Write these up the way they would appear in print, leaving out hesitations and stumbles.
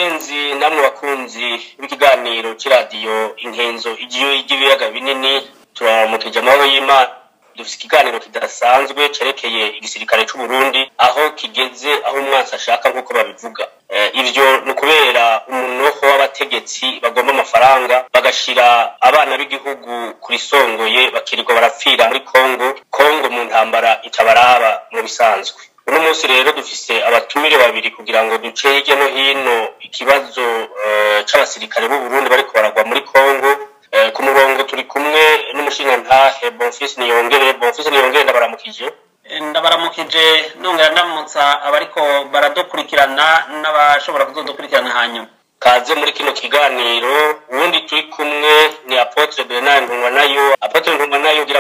bagenzi namwe bakunzi b'ikiganiro cy'iradiyo Inkenzo igibiyaga binini turamukije amahoro y'Imana. Dufite ikiganiro kidasanzwe cerekeye igisirikare cy'u Burundi aho kigeze aho umwansi ashaka nkuko babivuga. Ivyo nukubera umunoho w'abategetsi bagomba amafaranga bagashira abana b'igihugu kuri songoye bakirirwa barapfira muri Kongo mu ntambara itabaraba mu bisanzwe. Uno munsi rero dufise abatumire babiri kugira ngo duce hirya no hino ikibazo c'abasirikare b'u Burundi bariko baragwa muri Kongo. Ku murongo turi kumwe n'umushingantahe Bonfils Niyongere ndabaramukije nongera ndamutsa abariko baradukurikirana n'abashobora kuzodukurikirana hanyuma. Kaze muri kino kiganiro. Uwundi turi kumwe ni Apotre Bernard Ntungwanayo. Apotre Ntungwanayo, gira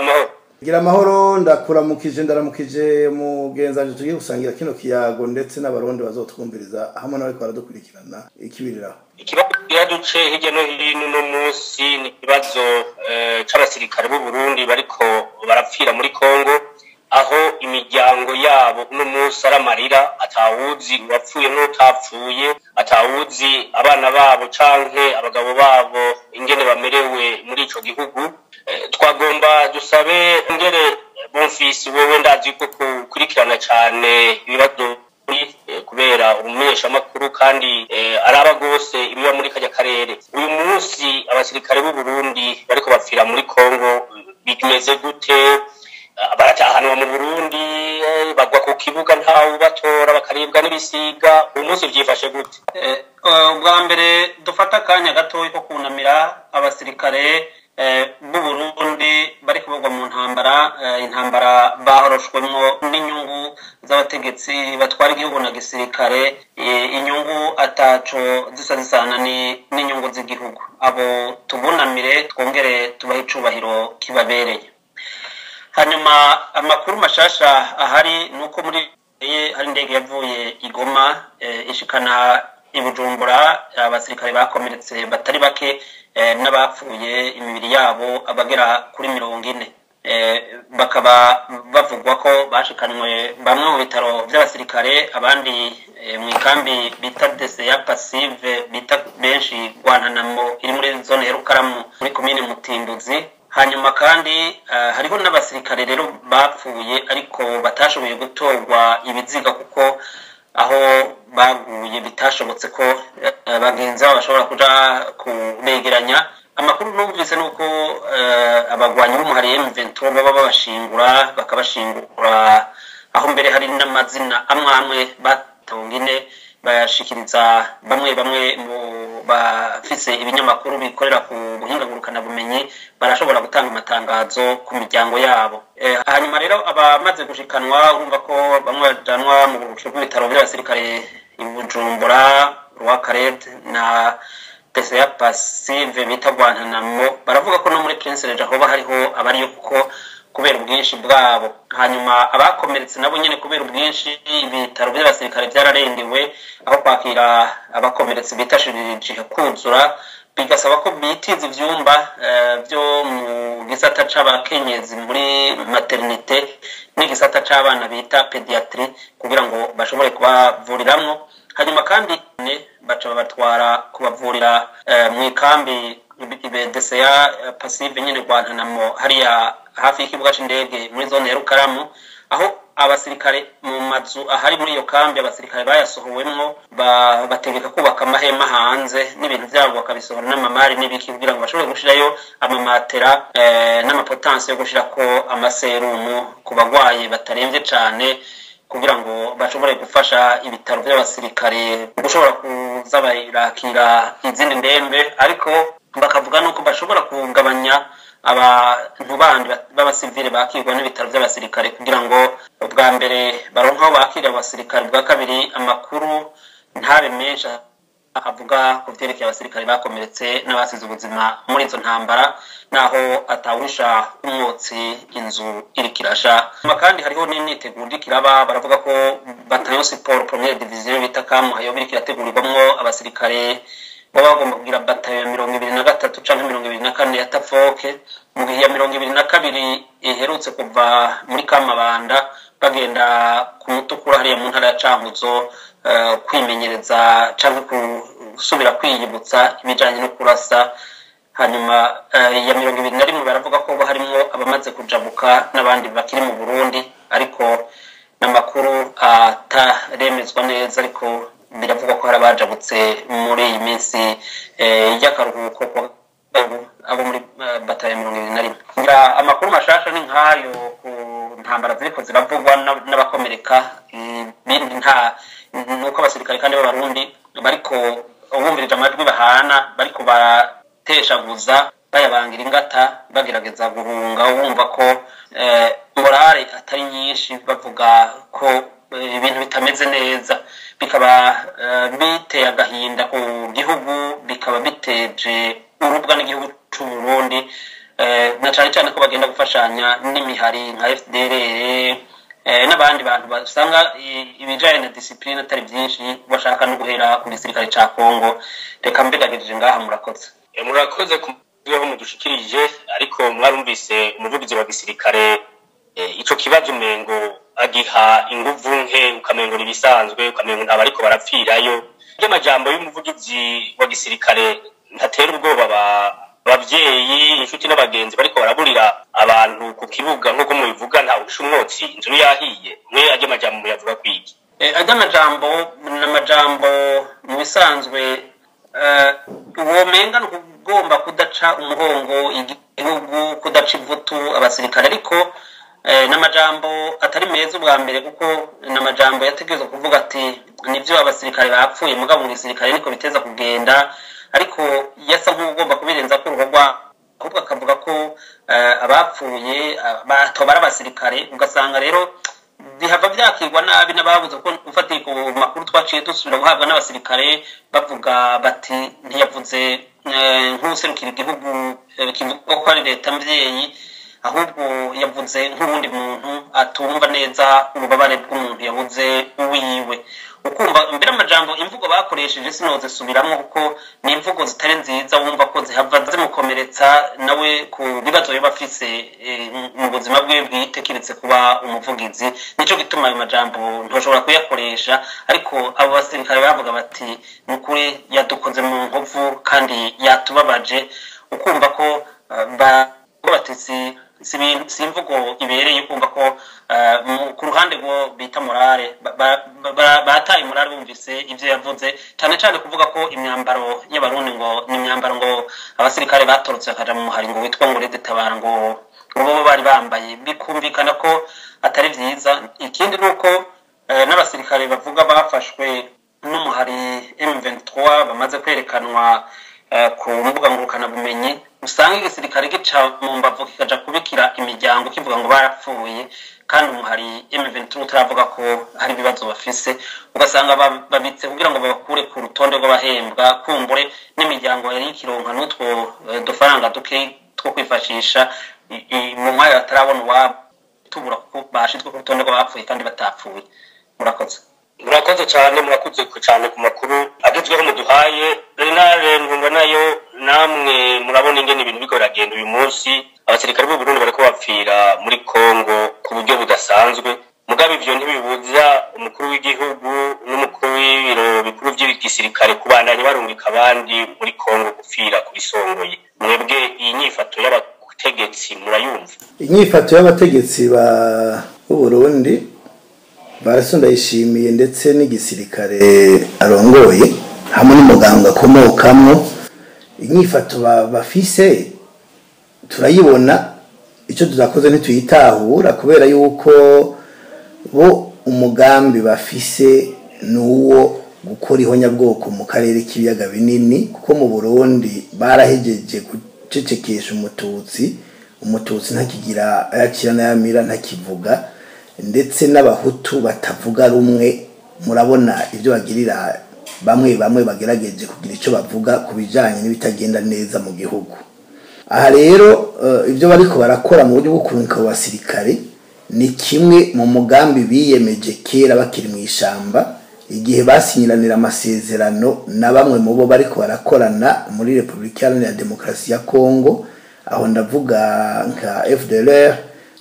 amahoro. Ndaramukije mugenzanje tugiye gusangira kino kiyago ndetse n'abarundi bazotwumviriza hamwe n'abari baradukurikirana ikibiriraho. Ikibazo duce hirya no hino no munsi ni ikibazo c'abasirikare b'u Burundi bariko barapfira muri Kongo, aho imiryango yabo uno munsi aramarira, atawuzi uwapfuye n'utapfuye, atawuzi abana babo canke abagabo babo ingene bamerewe muri ico gihugu. Twagomba dusabe ngere Bonfils, wewe ndazi ko kukurikirana cyane ibibazo kubera umumenyesha makuru kandi araba gose ibiba muri kajya karere. Uyu munsi abasirikare b'u Burundi bariko bapfira muri Kongo bimeze gute? Baratahanwa mu Burundi, bagwa ku kibuga ntawe batora, bakaribwa n'ibisiga. Uyu munsi vyifashe gute? Ubwa mbere dufata akanya gatoyi ko kunamira abasirikare b'u Burundi bari kubagwa mu intambara bahoroshwemwo n'inyungu z'abategetsi batwara igihugu na gisirikare, inyungu ataco zisana n'inyungu z'igihugu. Abo tubunamire twongere tubahe icubahiro kibabereye. Hanyuma amakuru mashasha ahari nuko muri hari indege yavuye i Goma ishikana i Bujumbura abasirikare bakomeretse batari bake, n'abapfuye imibiri yabo abagera kuri 40. Bakaba bavugwa ko bashikanwe bamwe mu bitaro by'abasirikare, abandi mu ikambi bita DCA passive bita benshi Guantanamo iri muri zone ya Rukaramu muri komine Mutimbuzi. Hanyuma kandi hariho n'abasirikare rero bapfuye ariko batashoboye gutorwa ibiziga kuko aho baguye bitashobotse ko bagenzi babo bashobora kuja kubegeranya. Amakuru numvise nuko abagwanyi b'umuhari M23 baba babashingura, bakabashingura aho mbere hari n'amazina amwe batongine bayashikiriza bamwe mu bafise ibinyamakuru bikorera ku buhinga ngurukana bumenyi, barashobora gutanga amatangazo ku miryango yabo. Hanyuma rero abamaze gushikanwa urumva ko bamwe bajanwa mu buruhukiro bw'ibitaro by'abasirikare i Bujumbura, Rwakarede na DCA passive bita Guantanamo. Baravuga ko no muri Prince Regis hoba hariho abariyo kuko kubera ubwinshi bwabo. Hanyuma abakomeretse nabo nyene kubera ubwinshi ibitaro by'abasirikare byararengewe, aho kwakira abakomeretse bitashirije kuzura, bigasaba ko bitiza ivyumba byo mu gisata c'abakenyezi muri maternité n'igisata c'abana bita pediatrie kugira ngo bashobore kubavuriramwo. Hanyuma kandi baca batwara kubavurira mu ikambi DCA passive nyene Guantanamo hariya hafi y'ikibuga c'indege muri zone ya Rukaramu, aho abasirikare mu mazu ahari muri iyo kambi abasirikare bayasohowemwo bategeka kubaka amahema hanze n'ibintu byabo bakabisohora n'amamari n'ibiki kugira ngo bashobore gushirayo amamatera n'amapotansi yo gushirako amaserumu ku bagwaye bataremvye cane kugira ngo bashobore gufasha ibitaro by'abasirikare gushobora kuza barakira izindi ndembe. Ariko bakavuga nuko bashobora kugabanya abantu bandi b'abasivile bakirwa n'ibitaro by'abasirikare kugira ngo ubwa mbere baronka aho bakira abasirikare, bwa kabiri amakuru ntabe menshi avuga ku vyerekeye abasirikare bakomeretse n'abasize ubuzima muri izo ntambara, naho atawisha umwotsi inzu irikirasha. Kandi hariho n'imyiteguro irikiraba, baravuga ko bataillon support première division bita Kamuhayo biriko irategurirwamwo abasirikare baba bagomba kugira bataillon 23 canke 24 ya Tafoke, mu gihe ya 22 iherutse kuva muri Kamabanda bagenda ku Mutukura hariya mu ntara ya Cankuzo kwimenyereza canke gusubira kwiyibutsa ibijanye no kurasa hanyuma ya 2021 baravuga ko harimo abamaze kujabuka n'abandi bakiri mu Burundi ariko n'amakuru ataremezwa neza ariko biravuga ko harabajabutse muri iyi minsi y'akaruhuko abo muri bataye 2021 amakuru mashasha ni nkayo ku ntambara ziriko ziravugwa n'abakomereka bindi nta nuko abasirikare kandi b'abarundi bariko ubumvirije amajwi bahana bariko barateshaguza bayabangira ingata bagerageza guhunga wumva ko morale atari nyinshi bavuga ko ibintu bitameze neza bikaba biteye agahinda ku gihugu bikaba biteje urubwa n'igihugu c'u Burundi na cyane ko bagenda gufashanya n'imihari nka FDLR n'abandi bantu basanga ibijanye na discipline atari byinshi bashaka no guhera ku gisirikare ca Kongo reka mbegageje ngaha murakoze kubiho mudushikirije ariko mwarumvise umuvugizi wa gisirikare ico kibazo umengo agiha inguvu nke ukamengo nibisanzwe ukamengo ntabariko barapfirayo y'amajambo y'umuvugizi wa gisirikare ntatera ubwoba abavyeyi inshuti n'abagenzi bariko baraburira abantu ku kibuga nkuko mubivuga nta usha umwotsi inzu yahiye mwe ajya amajambo muyavuga kwiki ajya amajambo n'amajambo mu bisanzwe womenga ugomba kudaca umuhongo igihugu kudaca ivutu abasirikare ariko n'amajambo atari meza ubwa mbere kuko n'amajambo yategerezwa kuvuga ati nivyo abasirikare bapfuye mugabo mu gisirikare niko biteza kugenda ariko yasa nk'ugomba kubirenza ko urugwa ahubwo akavuga ko abapfuye batobara abasirikare ugasanga rero bihava byakirwa nabi n'ababuze ko ufatiye ku makuru twaciye dusubira guhabwa n'abasirikare bavuga bati ntiyavuze nk'userukira igihugu kivuga ko ari leta mvyeyi ahubwo yavuze nk'ubundi muntu atumva neza ububabare bw'umuntu yabuze uwiwe ukumva mbere amajambo imvugo bakoresheje sinoze subiramwo kuko ni imvugo zitari nziza wumva ko zihava zimukomeretsa nawe ku bibazo bafise mu buzima bwe bwite kiretse kuba umuvugizi nico gituma ayo majambo ntoshobora kuyakoresha ariko abo basirikare bavuga bati nukuri yadukoze mu nkovu kandi yatubabaje ukumva ko batisi simvugo ibereye kumva ko ku ruhande rwo bita morale bataye morale bumvise ivyo yavuze cyane kuvuga ko imyambaro y'abarundi ngo ni imyambaro ngo abasirikare batorotse bakaja mu muhari ngo witwa ngo Rede Tabara ngo bo bari bambaye bikumvikana ko atari vyiza ikindi nuko n'abasirikare bavuga bafashwe n'umuhari M23 bamaze kwerekanwa ku mbuga ngurukana bumenyi usanga igisirikare gica mu mbavu kikaja kubikira imiryango kivuga ngo barapfuye kandi umuhari M23 turavuga ko hari ibibazo bafise ugasanga babitse kugira ngo babakure ku rutonde rw'abahembwa kumbure n'imiryango yari ikironka n'utwo dufaranga duke two kwifashisha mu mwanya batarabona uwabo tubura ko bashizwe ku rutonde rw'abapfuye kandi batapfuye murakoze cyane ku makuru agezweho muduhaye ntarengwa nayo namwe murabona ingene ibintu biko biragenda uyu munsi abasirikare b'u Burundi bariko bapfira muri Kongo ku buryo budasanzwe mugabe ivyo ntibibuza umukuru w'igihugu n'umukuru w'ibiro bikuru by'igisirikare kubandanya barungika abandi muri Kongo gupfira ku bisongoye mwebwe iyi nyifato y'abategetsi murayumva inyifato y'abategetsi b'u Burundi barasondayishimiye ndetse n'igisirikare arongoye hamwe n'umuganga akomokamwo inyifato bafise turayibona icyo tuzakoze ntituyitahura kubera yuko bo umugambi bafise nuwo gukora ihonyabwoko mu karere k'ibiyaga binini kuko mu Burundi barahejeje gucecekesha umututsi ntakigira ayakira n'ayamira ntakivuga ndetse n'abahutu batavuga rumwe murabona ibyo bagirira bamwe bagerageje kugira icyo bavuga ku bijanye n'ibitagenda neza mu gihugu aha rero ibyo bariko barakora mu buryo bwo kurungika abasirikare ni kimwe mu mugambi biyemeje kera bakiri mu ishamba igihe basinyiranira amasezerano na bamwe mu bo bariko barakorana muri Republika Iharanira Demokarasi ya Kongo aho ndavuga nka FDLR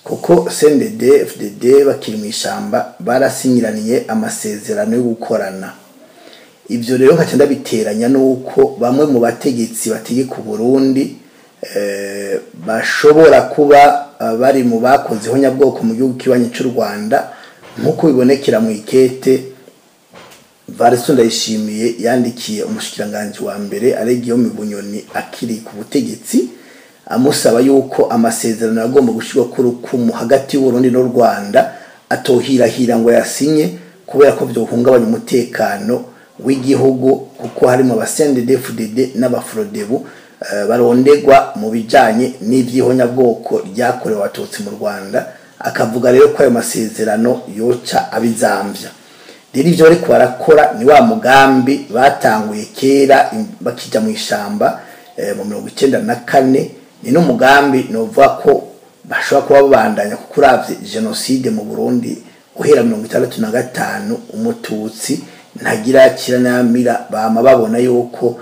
kuko CNDD FDD bakiri mu ishamba barasinyiraniye amasezerano yo gukorana ivyo rero nkaca ndabiteranya nuko bamwe mu bategetsi bategeka Burundi bashobora kuba bari mu bakozeho nyabwoko mu gihugu kibanyi cy'u Rwanda nkuko bibonekera mu ikete Valentin Ndayishimiye yandikiye umushikiranganje wa mbere Alegio Bunyoni akiri ku butegetsi amusaba yuko amasezerano agomba gushirwa ku rukumu hagati y'u Burundi n'u Rwanda atohirahira ngo yasinye kubera ko byohungabanya umutekano w'igihugu kuko harimo abasendedefudede n'abafrodebu barondegwa mu bijanye n'ivyihonyabwoko ryakorewe abatutsi mu Rwanda akavuga rero ko ayo masezerano yoca abizamvya rero ivyo bariko barakora ni wa mugambi batanguye kera bakija mu ishamba mu 1994 ni no mugambi novuga ko bashobora kuba babandanya kuko uravye genocide mu Burundi guhera 1965 umututsi ntagira kiranamira bama babona yuko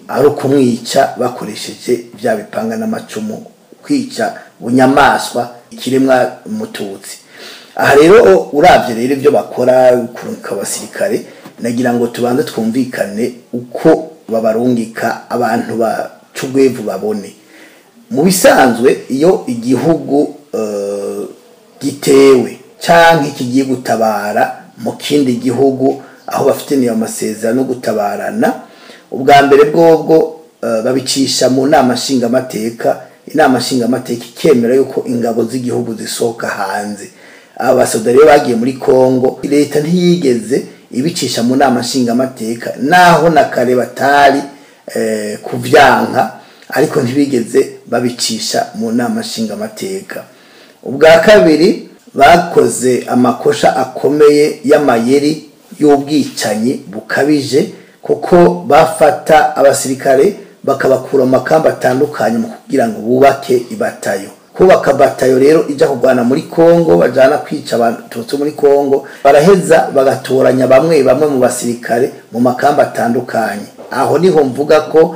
ari kumwica bakoresheje bya bipanga n'amacumu kwica bunyamaswa ikiremwa mututsi aha rero uravye rero ibyo bakora kurunka abasirikare nagira ngo tubanze twumvikane uko babarungika abantu ba cugwevu babone mu bisanzwe iyo igihugu gitewe canke kigiye gutabara mu kindi gihugu aho bafite niyo amasezerano no gutabarana ubwa mbere bwobwo babicisha mu nama nshingamateka inama nshingamateka ikemera yuko ingabo z'igihugu zisohoka hanze abasodari bagiye muri Kongo leta ntiyigeze ibicisha mu nama nshingamateka naho nakare batari kuvyanka ariko ntibigeze babicisha mu nama nshingamateka ubwa kabiri bakoze amakosha akomeye y'amayeri y'ubwicanyi bukabije kuko bafata abasirikare bakabakura makamba atandukanye mu kugira ngo bubake ibatayo kubaka batayo rero ija kugwana muri Kongo bajana kwica abantu muri Kongo baraheza bagatoranya bamwe mu basirikare mu makamba atandukanye aho niho mvuga ko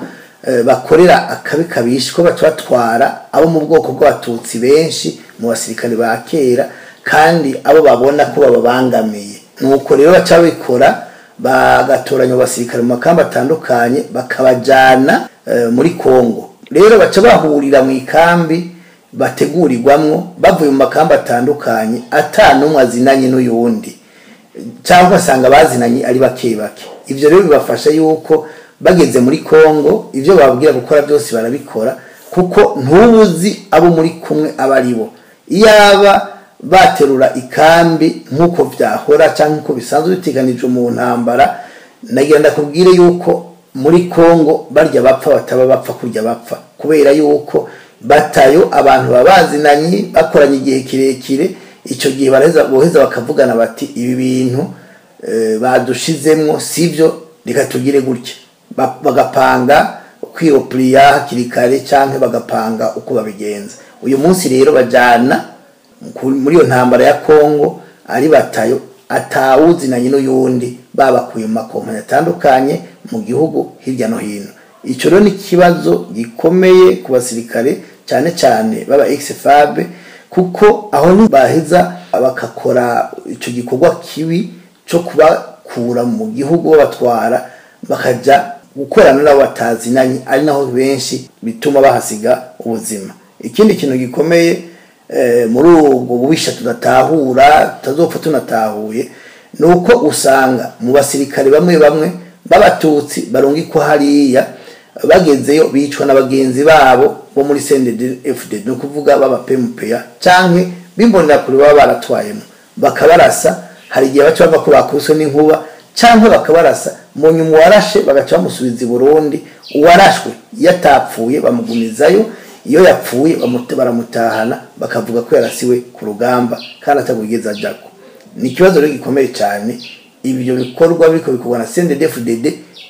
bakorera akabi kabishiko batwara abo mu bwoko bw'abatutsi benshi mu basirikare ba kera kandi abo babona ko babangamiye nuko rero baca bikora bagatoranya abasirikare mu makamba atandukanye bakabajana muri Kongo rero baca bahurira mu ikambi bategurirwamwo bavuye mu makamba atandukanye atanumwe azinanye n'uyundi cyangwa basanga bazinanye ari bake ivyo rero bibafasha yuko bageze muri Kongo ivyo babwira gukora byose barabikora kuko ntubuzi abo muri kumwe abaribo iyaba baterura ikambi nkuko vyahora cyangwa nkuko bisanzwe biteganije mu ntambara nagenda kubwire yuko muri Kongo barya bapfa bataba bapfa kurya bapfa kubera yuko batayo abantu babazinanye bakoranye igihe kirekire ico gihe boheza bakavugana bati ibi bintu badushizemwo sivyo reka tugire gutya bagapanga kwiropriya kirikare canke bagapanga uko babigenza uyu munsi rero bajana muri yo ntambara ya Kongo ari batayo atawuzinanye n'uyundi babakuye mu makompanyi atandukanye mu gihugu hirya no hino ico rero ni kibazo gikomeye ku basirikare cyane cyane baba ex-FAB kuko aho ni baheza bakakora ico gikorwa kibi cyo kubakura mu gihugu batwara bakaja gukorana nabo batazinanye ari naho benshi bituma bahasiga ubuzima ikindi kintu gikomeye muri ubwo bubisha tudatahura tazopfa tunatahuye nuko usanga mu basirikare bamwe babatutsi barungikwa hariya bagezeyo bicwa n'abagenzi babo bo muri CNDD-FDD no kuvuga baba PMPA canke bimbonera kuri baba baratwayemo bakabarasa hari gihe baca bava ko bakubiswe n'inkuba canke bakabarasa mu nyuma warashe bagaca bamusubiza i Burundi uwarashwe yatapfuye bamugumizayo iyo yapfuye baramutahana bakavuga ko yarasiwe ku rugamba kandi atagugeza jako ni kibazo rero gikomeye cyane ibyo bikorwa biriko bikorwa na CNDD-FDD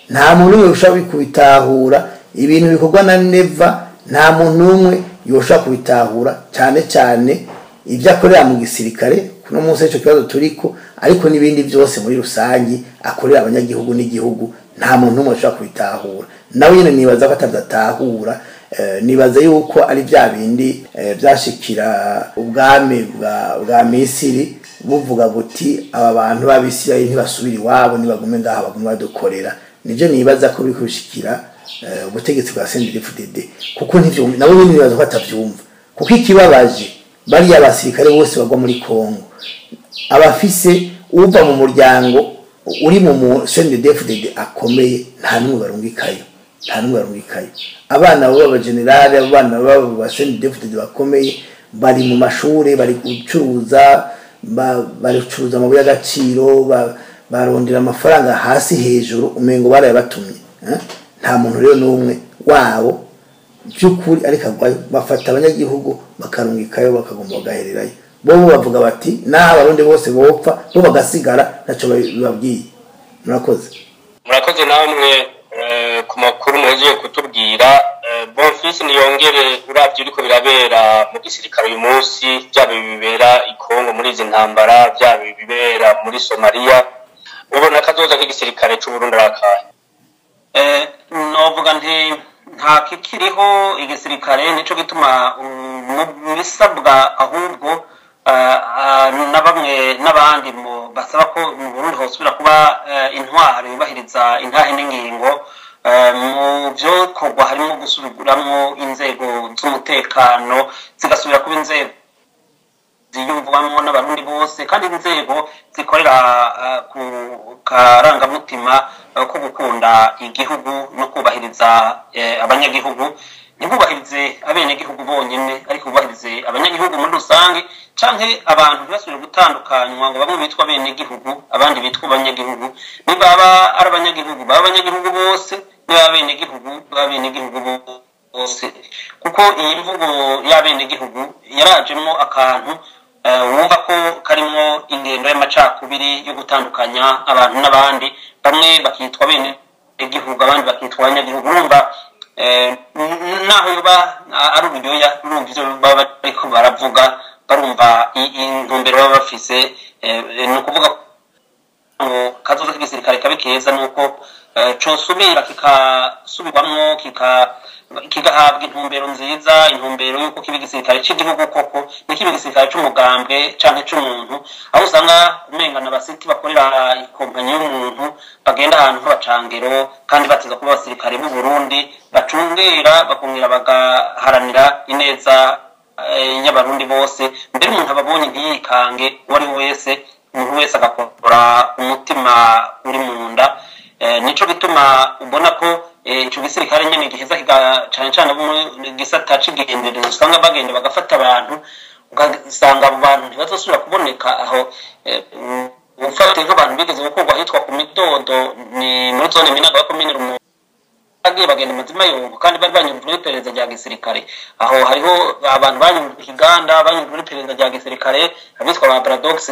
nta muntu umwe ushaka kubitahura ibintu bikorwa na Neva nta muntu umwe yoshaka kubitahura cyane ibyo akorera mu gisirikare kuno munsi ico kibazo turiko ariko nibindi byose muri rusangi akorera abanyagihugu n'igihugu nta muntu umwe ushaka kubitahura nawe nyene nibaza ko atadatahura nibaza yuko ari bya bindi byashikira ubwami bwa Misiri buvuga buti aba bantu b'Abisirayeli ntibasubira iwabo nibagume ngaha bagume badukorera. Nivyo nibaza ko biri kushikira ubutegetsi bwa CNDD-FDD kuko ntivyo nabo nyine nibaza ko batavyumva kuko ikibabaje bari abasirikare bose bagwa muri Kongo abafise uva mu muryango uri mu CNDD-FDD akomeye nta numwe barungikayo abana baba generale abana baba ba CNDD-FDD bakomeye bari mu mashure bari gucuruza amabuye y'agaciro barondera amafaranga hasi hejuru umengo barayabatumye nta muntu rero n'umwe wabo by'ukuri ariko bafata abanyagihugu bakarungikayo bakagomba bagahererayo bo bavuga bati naho abarundi bose bopfa bo bagasigara ntacyo babwiye. Murakoze namwe ku makuru muhejeje kutubwira. Bonfils Niyongere uravye uriko birabera mu gisirikare uyu munsi byaba bibera i Kongo muri izi ntambara byaba bibera muri Somalia ubona kazoza k'igisirikare cy'u Burundi arakaye? Novuga nta kikiriho igisirikare nico gituma bisabwa ahubwo na bamwe n'abandi basaba ko mu Burundi hosubira kuba intwari yubahiriza intahe n'ingingo mu byo kogwa harimo gusubiramwo inzego z'umutekano zigasubira kuba inzego ziyumvwamwo n'abarundi bose kandi inzego zikorera ku karangamutima ko gukunda igihugu no kubahiriza abanyagihugu ntibubahirize abenegihugu bonyene ariko bubahirize abanyagihugu muri rusange canke abantu basubire gutandukanywa ngo bamwe bitwa abenegihugu abandi bitwa abanyagihugu nibaba ari abanyagihugu baba abanyagihugu bose n'abenegihugu bose kuko iyi mvugo y'abenegihugu yarajemo akantu wumva ko karimo ingendo y'amacakubiri yo gutandukanya abantu n'abandi bamwe bakitwa abenegihugu abandi bakitwa abanyagihugu urumva naho yoba ari uburyoya urumva ivyo baba bariko baravuga barumva intumbero baba bafise ni ukuvuga ngo kazoza k'igisirikare kabe keza nuko cosubira kikasubirwamwo kigahabwa intumbero nziza intumbero yuko kiba igisirikare c'igihugu koko nikiba igisirikare c'umugambwe canke c'umuntu aho usanga umengana abasiti bakorera ikompanyi y'umuntu bagenda ahantu nk'abacangero kandi bateza kuba abasirikare b'u Burundi bacungera bakongera bagaharanira ineza y'abarundi bose mbere umuntu ababonye ntiyikange uwo ari wese umuntu wese agakora umutima uri mu nda nico gituma ubona ko ico gisirikare nyene giheza cane cane mu gisata c'igenderero usanga bagenda bagafata abantu ugasanga abo bantu ntibazosubira kuboneka aho ufate nk'abantu bigeze gukorwa hitwa ku Midodo ni muri zone Minago ya komine Rumonge agiye bagenda mazima yongo kandi bari banyurujwe n'iperereza rya gisirikare aho hariho abantu banyurujwe Kiganda banyurujwe n'iperereza rya gisirikare abitwa ba Bradox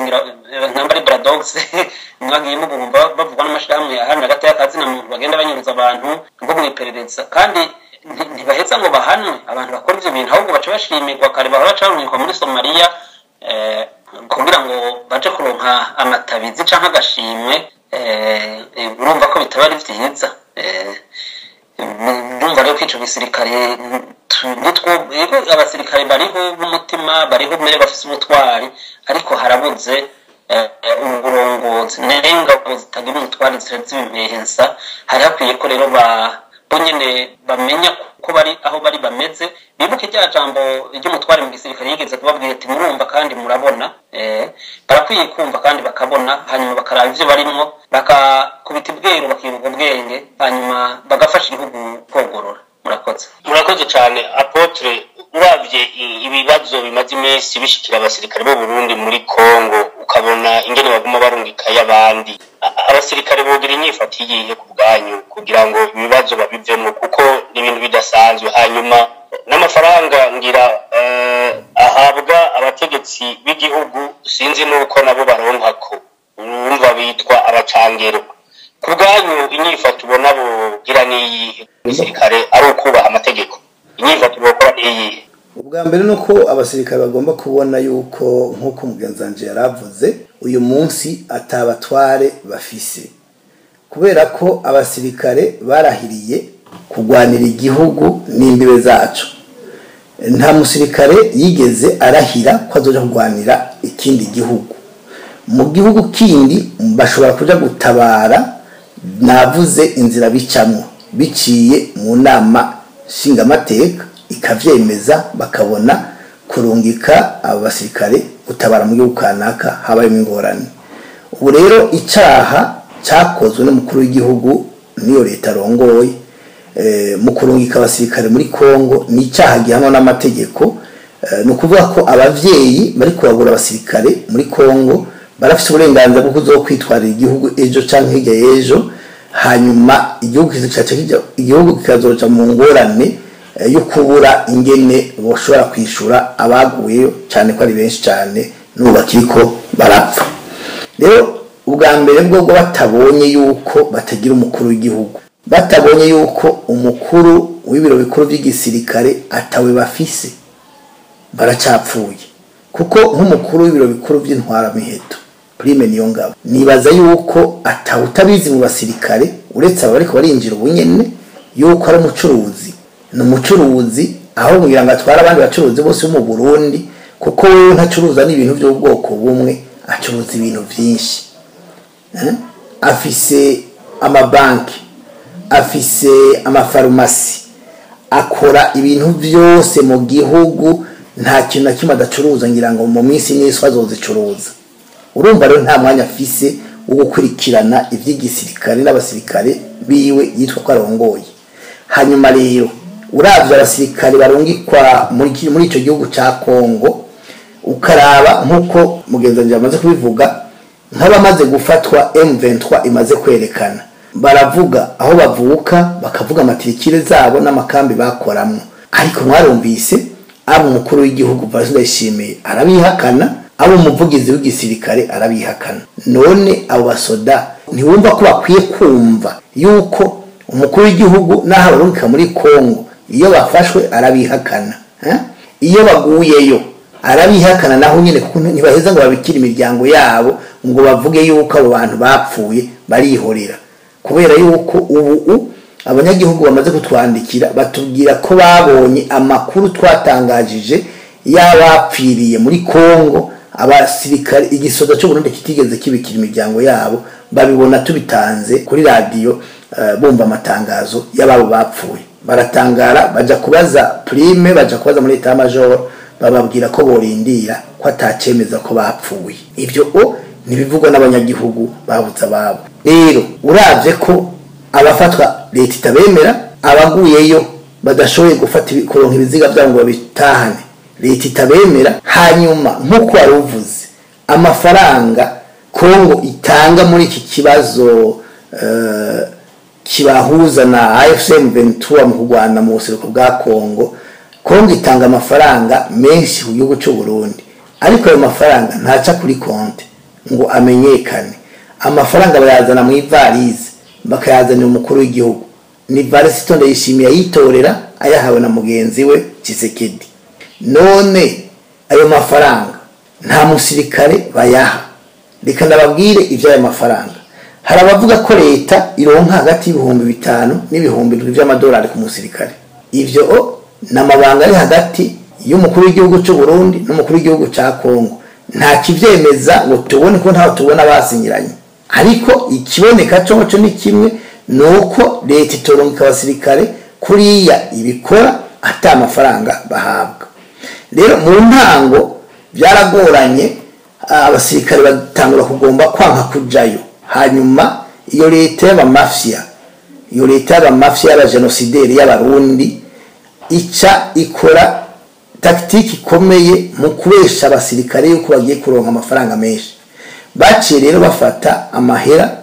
nambari Bradox mwagiye mugumva bavugwa n'amashirahamwe ahana hagati y'akazi na muntu bagenda banyuruza abantu ngo mu iperereza kandi ntibaheza ngo bahanwe abantu bakora ivyo bintu ahubwo baca bashimirwa kare bahora bacarumikwa muri Somalia kugira ngo baje kuronka amatabizi canke agashimwe urumva ko bitaba ari vyiza ndumva rero ko ico gisirikare yego abasirikare bariho b'umutima bariho mbere bafise ubutwari ariko harabuze uburongozi n'ingabo zitagira umutwari zibimpehensa hari hakwiye ko rero bonyene bamenya ko bari aho bari bameze bibuke rya jambo ry'umutwari mu gisirikare yigeze kubabwira ati murumva kandi murabona barakwiye kumva kandi bakabona hanyuma bakaraba ivyo barimwo bakakubita ibwero bakibuka ubwenge hanyuma bagafasha igihugu kogorora. Murakoze cyane Apotre uravye ibibazo bimaze iminsi bishikira abasirikare b'u Burundi muri Kongo ukabona ingene baguma barungika y'abandi abasirikare bogira inyifato yihe ku bwanyu kugira ngo ibibazo babivemo kuko ni ibintu bidasanzwe hanyuma n'amafaranga ngira ahabwa abategetsi b'igihugu sinzi nuko nabo baronkako urumva bitwa abacangero ku bwanyu inyifato ubona bogira niyihe abasirikare ari ukubaha amategeko inyifato bokora niyihe? Ubwa mbere nuko abasirikare bagomba kubona yuko nkuko mugenzanje yaravuze uyu munsi atabatware bafise kubera ko abasirikare barahiriye kugwanira igihugu n'imbibe zacu nta musirikare yigeze arahira ko azoja kugwanira ikindi gihugu mu gihugu kindi bashobora kuja gutabara navuze inzira bicamwo biciye mu nama nshingamateka ikavyemeza bakabona kurungika abasirikare gutabara mu gihugu kanaka habayemo ingorane. Ubu rero icaha cyakozwe n'umukuru w'igihugu niyo leta rongoye mu kurungika abasirikare muri Kongo ni icaha gihanwa n'amategeko. No kuvuga ko abavyeyi bari kuragura abasirikare muri Kongo barafite uburenganzira bwo kuzokwitwarira igihugu ejo canke hirya y'ejo, hanyuma igihugu kikazoja mu ngorane yo kubura ingene boshobora kwishura abaguyeyo cyane ko ari benshi cyane n'ubu bakiriko barapfa. Rero ubwa mbere bwo batabonye yuko batagira umukuru w'igihugu, batabonye yuko umukuru w'ibiro bikuru by'igisirikare atawe bafise, baracapfuye. Kuko nk'umukuru w'ibiro bikuru by'intwara miheto Prime Niyongabo, nibaza yuko atawutabizi mu basirikare uretse abariko barinjira ubunyene yuko ari umucuruzi. Ni umucuruzi aho mugira ngo atwara abandi bacuruzi bose mu Burundi, kuko wewe ntacuruza n'ibintu by'ubwoko bumwe, acuruza ibintu byinshi. Afise amabanki, afise amafarumasi, akora ibintu byose mu gihugu, nta kintu na kimwe adacuruza ngira ngo mu minsi n'isi azozicuruza. Urumva rero nta mwanya afise wo gukurikirana ivy'igisirikare n'abasirikare biwe yitwa ko arongoye. Hanyuma rero uravye abasirikare barungikwa muri ico gihugu ca Kongo, ukaraba nkuko mugenzanje amaze kubivuga, nk'abamaze gufatwa M23 imaze kwerekana, baravuga aho bavuka, bakavuga amatirikire zabo n'amakambi bakoramwo. Ariko mwarumvise abo umukuru w'igihugu Ndayishimiye arabihakana, abo umuvugizi w'igisirikare arabihakana. None abo basoda ntiwumva ko bakwiye kumva yuko umukuru w'igihugu naho barungika muri Kongo iyo bafashwe arabihakana, iyo baguyeyo arabihakana naho nyene, kuko ntibaheza ngo babikire imiryango yabo ngo bavuge yuko abo bantu bapfuye barihorera. Kubera yuko ubu abanyagihugu bamaze kutwandikira batubwira ko babonye amakuru twatangajije y'abapfiriye muri Kongo, abasirikare igisoda cyo Burundi kitigeze kibikira imiryango yabo, babibona tubitanze kuri radio, bumva amatangazo y'ababo bapfuye. Baratangara, baja kubaza Prime, baja kubaza muri Etat Major, bababwira ko borindira ko atacemeza ko bapfuye. Ivyo nibivugwa n'abanyagihugu babuza babo. Rero uravye ko abafatwa leta itabemera, abaguyeyo badashoboye gufata kuronka ibiziga byabo ngo babitahane, leta itabemera. Hanyuma nkuko waruvuze amafaranga Kongo itanga muri iki kibazo kibahuza na AFCM 23 mu kugwana mu buseruko bwa Kongo, Kongo itanga amafaranga menshi ku gihugu cy'u Burundi, ariko ayo mafaranga ntaca kuri konte ngo amenyekane. Amafaranga bayazana mu ivarize bakayazanira umukuru w'igihugu. Ni Varisito Ndayishimiye yitorera ayahawe na mugenzi we Tshisekedi. None ayo mafaranga nta musirikare bayaha. Reka ndababwire ivyo ayo mafaranga. Hari abavuga ko leta ironka hagati y'ibihumbi 5 n'ibihumbi 7 by'amadolari ku musirikare. Ivyo namabanga ari hagati y'umukuru w'igihugu cy'u Burundi n'umukuru w'igihugu ca Kongo. Nta kivyemeza ngo tubone ko ntaho tubona basinyiranye. Ariko ikiboneka cyo ni kimwe, nuko leta itoronka abasirikare kuriya ibikora ata amafaranga bahabwa. Rero mu ntango byaragoranye, abasirikare batangura kugomba kwanka kujayo. Hanyuma iyo leta y'abamafia, iyo leta y'abamafia y'abagenosideri y'abarundi ica ikora taktiki ikomeye mu kubesha abasirikare yuko bagiye kuronka amafaranga menshi. Baciye rero bafata amahera,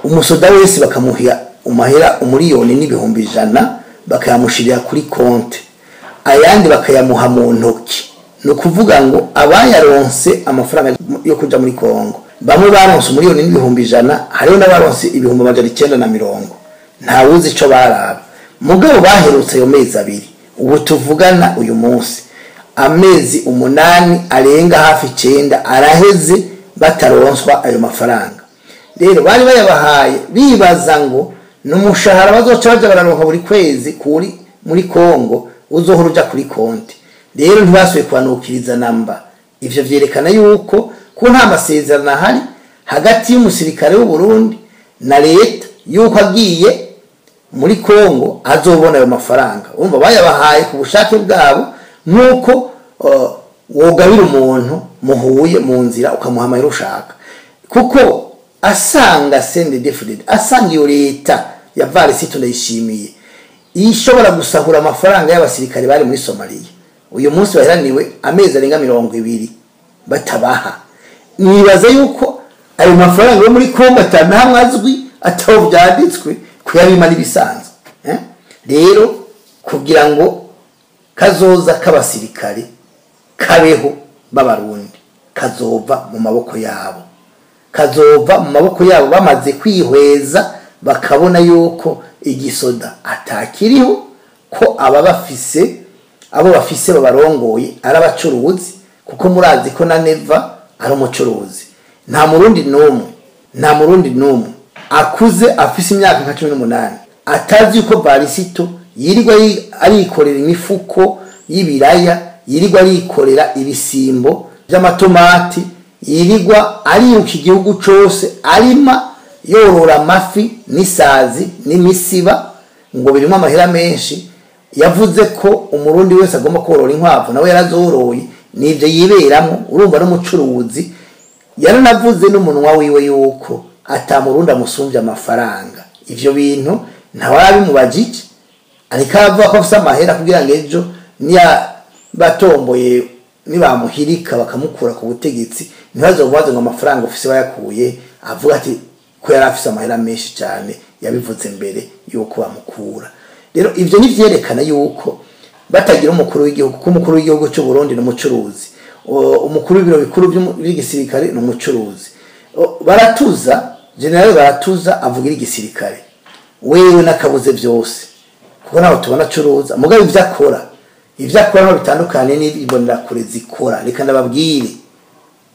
umusoda wese bakamuhira umahera umuriyoni n'ibihumbi 100 bakayamushirira kuri konte, ayandi bakayamuha mu ntoki. No kuvuga ngo abayaronse amafaranga yo kuja muri Kongo, bamwe baronse umuriyoni n'ibihumbi 100, hariho n'abaronse ibihumbi 990. Nta wuzi ico baraba. Mugabo baherutse ayo mezi 2. Ubu tuvugana uyu munsi amezi 8 arenga hafi 9 araheze bataronswa ayo mafaranga. Rero bari bayabahaye bibaza ngo n'umushahara bazoca baja bararonka buri kwezi kuri muri Kongo uzohora uja kuri konti. Rero ntibasuye kwanukiriza namba. Ivyo vyerekana yuko ko nta masezerano ahari hagati y'umusirikare w'u Burundi na leta yuko agiye muri Kongo azobona ayo mafaranga. Urumva bayabahaye ku bushake bwabo, nk'uko wogabira umuntu muhuye mu nzira ukamuha amahera ushaka, kuko asanga CNDD-FDD, asanga iyo leta ya Varisito Ndayishimiye ishobora gusahura amafaranga y'abasirikare bari muri Somalia. Uyu munsi baheraniwe amezi arenga 20 batabaha. Nibaza yuko ayo mafaranga yo muri Kongo atanahamwe azwi, ataho byanditswe kuyabima n'ibisanzwe. Rero kugira ngo kazoza k'abasirikare kabeho b'abarundi, kazova mu maboko yabo, kazova mu maboko yabo bamaze kwihweza bakabona yuko igisoda atakiriho, ko abo bafise babarongoye ari abacuruzi, kuko murazi ko na Neva ari umucuruzi. Nta murundi n'umwe akuze afise imyaka nka 18 atazi yuko Varisito yirirwa arikorera imifuko y'ibiraya, yirirwa arikorera ibisimbo by'amatomati, yirirwa ariruka igihugu cose arima yorora amafi n'isazi n'imisiba ngo birimo amahera menshi. Yavuze ko umurundi wese agomba korora inkwavu, nawe yarazoroye, nivyo yiberamo. Urumva n'umucuruzi. Yaranavuze n'umunwa wiwe yuko atamurundi amusumbya amafaranga. Ivyo bintu ntawabimubajije, ariko avuga ko afite amahera kugira ngo ejo niya batomboye nibamuhirika bakamukura ku butegetsi ntibazomubaze ngo amafaranga ufise bayakuye. Avuga ati ko yari afise amahera menshi cyane, yabivuze mbere yuko bamukura. Rero ivyo nivyerekana yuko batagira umukuru w'igihugu, ko umukuru w'igihugu cy'u Burundi n'umucuruzi, umukuru w'ibiro bikuru by'igisirikare n'umucuruzi. Baratuza General Baratuza avugira igisirikare, wewe nakabuze byose, kuko naho tubona curuza mugabe ivyo akora no bitandukanye n'ibonera kure zikora. Reka ndababwire,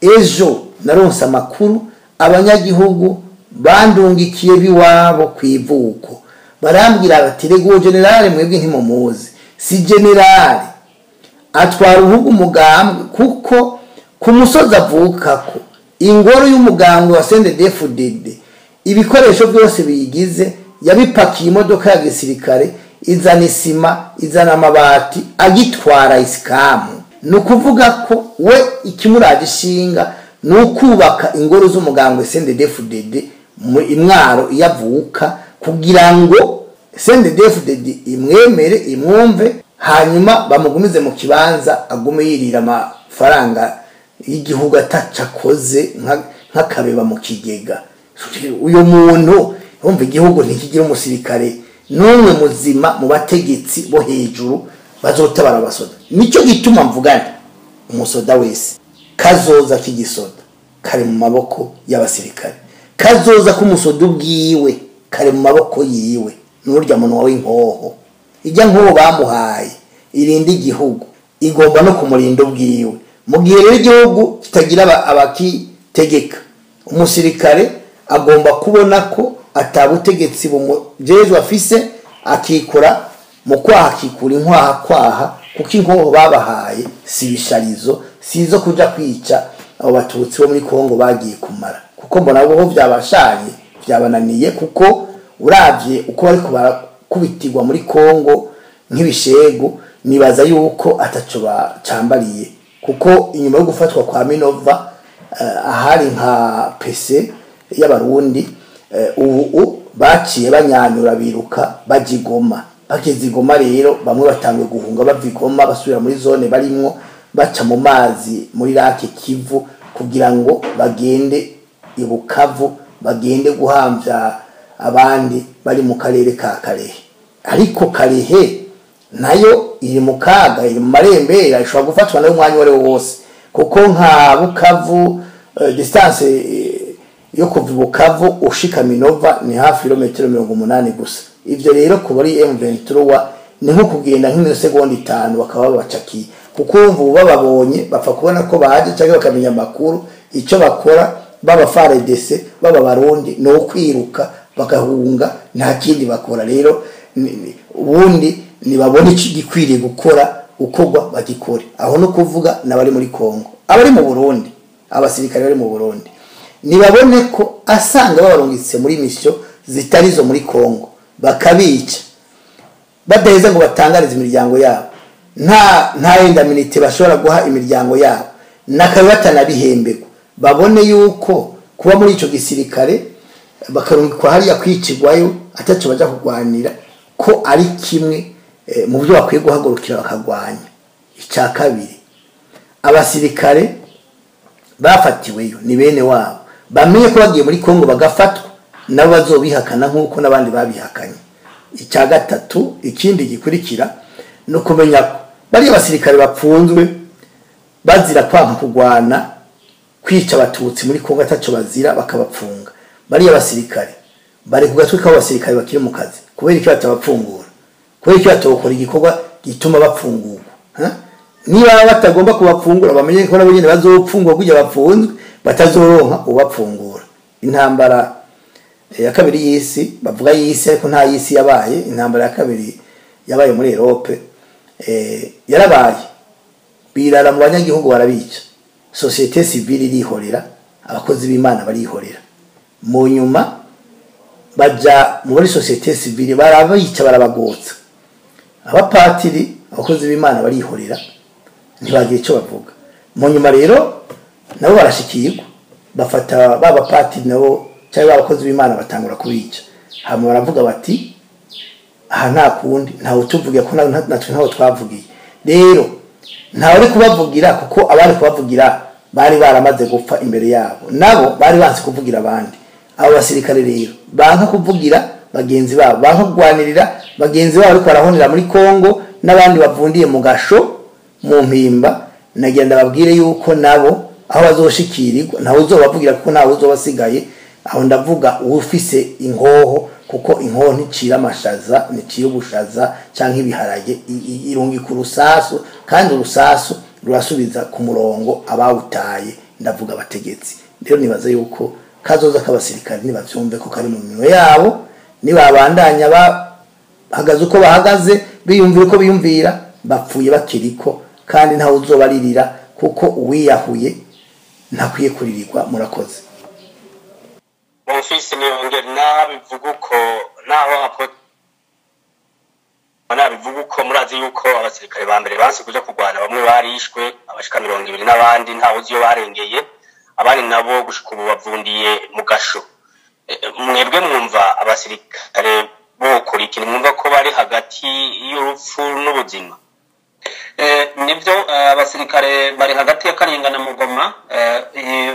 ejo naronse amakuru abanyagihugu bandungikiye biwabo kwivuko, barambwira bati rego generale mwebwe ntimumuzi. Si generale atwara uhugu umugambwe, kuko ku musozi avukako ingoro y'umugambwe wa CNDD-FDD ibikoresho byose biyigize yabipakiye imodoka ya gisirikare, izana isima, izana amabati, agitwara isikamu. Nukuvuga ko we ikimuragishinga nukubaka ingoro z'umugambwe CNDD-FDD mu Imwaro yavuka, kugira ngo CNDD-FDD imwemere, imwumve, hanyuma bamugumize mu kibanza agume yirira amafaranga y'igihugu atacakoze nk'akabeba mu kigega. Uyo muntu umva igihugu ntikigira umusirikare n'umwe muzima mu bategetsi bo hejuru bazotabara abasoda. Nico gituma mvugana umusoda wese kazoza k'igisoda kare mu maboko y'abasirikare, kazoza k'umusoda ubwiwe kare mu maboko yiwe. N'urya muntu wawe inkoho ijya nkoho bamuhaye irindi igihugu, igomba no kumurinda ubwiwe. Mu gihe rero igihugu kitagira abakitegeka, umusirikare agomba kubona ko atabutegetsi bumujejwe afise, akikora mu kwaha, akikura inkwaha, kuko inkoho babahaye si bisharizo, sizo kuja kwica abo batutsi bo muri Kongo bagiye kumara. Kuko mbona bo byabashanye byabananiye, kuko uravye uko bari kubitirwa muri Kongo nk'ibishego, nibaza yuko ataco bacambariye. Kuko inyuma yo gufatwa kwa Minova ahari nka PC y'abarundi, ubu baciye banyanyura biruka bajigoma. Bakizigoma rero bamwe batangwe guhunga bavigoma basubira muri zone barimwo, baca mu mazi muri Lake Kivu kugira ngo bagende ibukavu, bagende guhamvya abandi bari mu karere ka Karehe. Ariko Karehe nayo iri mu kaga, iri mu marembera, ishobora gufatwa nayo umwanya wari wose, kuko nka Bukavu distance yo kuva Bukavu ushika Minova ni hafi kilometero 180 gusa. Ivyo rero kubari M23 ni nko kugenda nk'imisegonda 5 bakaba babacakiye, kuko umvu bababonye bapfa kubona ko baje cyangwa bakamenya makuru ico bakora. Baba FARDC baba barundi no kwiruka bagahunga, nta kindi bakora. Rero ubundi nibabone iki gikwiriye gukora ukogwa bagikore. Aho no kuvuga nabari muri Kongo, abari mu Burundi, abasirikare bari mu Burundi nibabone ko asanga babarungitse muri mission zitarizo muri Kongo bakabica badaheza ngo batangarize imiryango yabo nta indaminite bashobora guha imiryango yabo nakabatana bihembego babone yuko kuba muri ico gisirikare bakarungikwa hariya kwicigwayo ataco baja kugwanira ko ari kimwe mu byo bakwiye guhagurukira bakagwanya. Icya kabiri abasirikare bafatiweyo ni bene wabo bamenye ko bagiye muri Kongo bagafatwa nabo bazobihakana nkuko nabandi babihakanye. Icya gatatu ikindi gikurikira no kumenya ko bari abasirikare bapfunzwe bazira kwanga kugwana kwica abatutsi muri Kongo ataco bazira bakabapfunga. Bari abasirikare bari kugatwe ka abasirikare bakiri mu kazi kubera iki batabapfungura kubera iki batokora igikorwa gituma bapfungurwa niba batagomba kubapfungura bamenye ko nabo nyene bazopfungwa kujya bapfunzwe batazoronka ubapfungura. Intambara ya kabiri y'isi bavuga y'isi ariko nta y'isi yabaye. Intambara ya kabiri yabaye muri Europe yarabaye birara mu banyagihugu barabica societe civile irihorera abakozi b'Imana barihorera mu nyuma baja muri societe civile barabica barabagotsa abapatiri abakozi b'Imana barihorera ntibagiye cyo bavuga. Mu nyuma rero nabo barashikirwa bafata baba patiri nabo cyangwa abakozi b'Imana batangura kubica hama baravuga bati aha nta kundi nta utuvuge ko natwe ntaho twavugiye rero ntawe ari kubavugira kuko abari kubavugira bari baramaze gupfa imbere yabo nabo bari banse kuvugira abandi. Abo basirikare rero banka kuvugira bagenzi babo banka kugwanirira bagenzi babo ariko barahonera muri Kongo n'abandi bavundiye mu gasho mu mpimba nagenda babwire yuko nabo aho bazoshikirirwa ntawe uzobavugira kuko ntawe uzobasigaye. Aho ndavuga ufise inkoho kuko inkoho nticira amashaza nicira ubushaza canke ibiharage irungi ku rusasu kandi urusasu rurasubiza ku murongo abawutaye ndavuga abategetsi. Rero nibaza yuko kazoza k'abasirikare nibavyumve ko kari mu minwe yabo nibabandanya bahagaze uko bahagaze biyumvira uko biyumvira bapfuye bakiriko kandi ntawe uzobaririra kuko uwiyahuye ntakwiye kuririrwa. Murakoze. Ofisi ni ongera nabivuga uko naho apo nabivuga uko murazi yuko abasirikare ba mbere banse kuja kugwana bamwe barishwe abashika 200 n'abandi ntawe uziyo barengeye abandi nabo gushika ubu bavundiye mu gasho. Mwebwe mwumva abasirikare bokora ikintu mwumva ko bari hagati y'urupfu n'ubuzima? Nibyo abasirikare bari hagati ya Karinga na Mugoma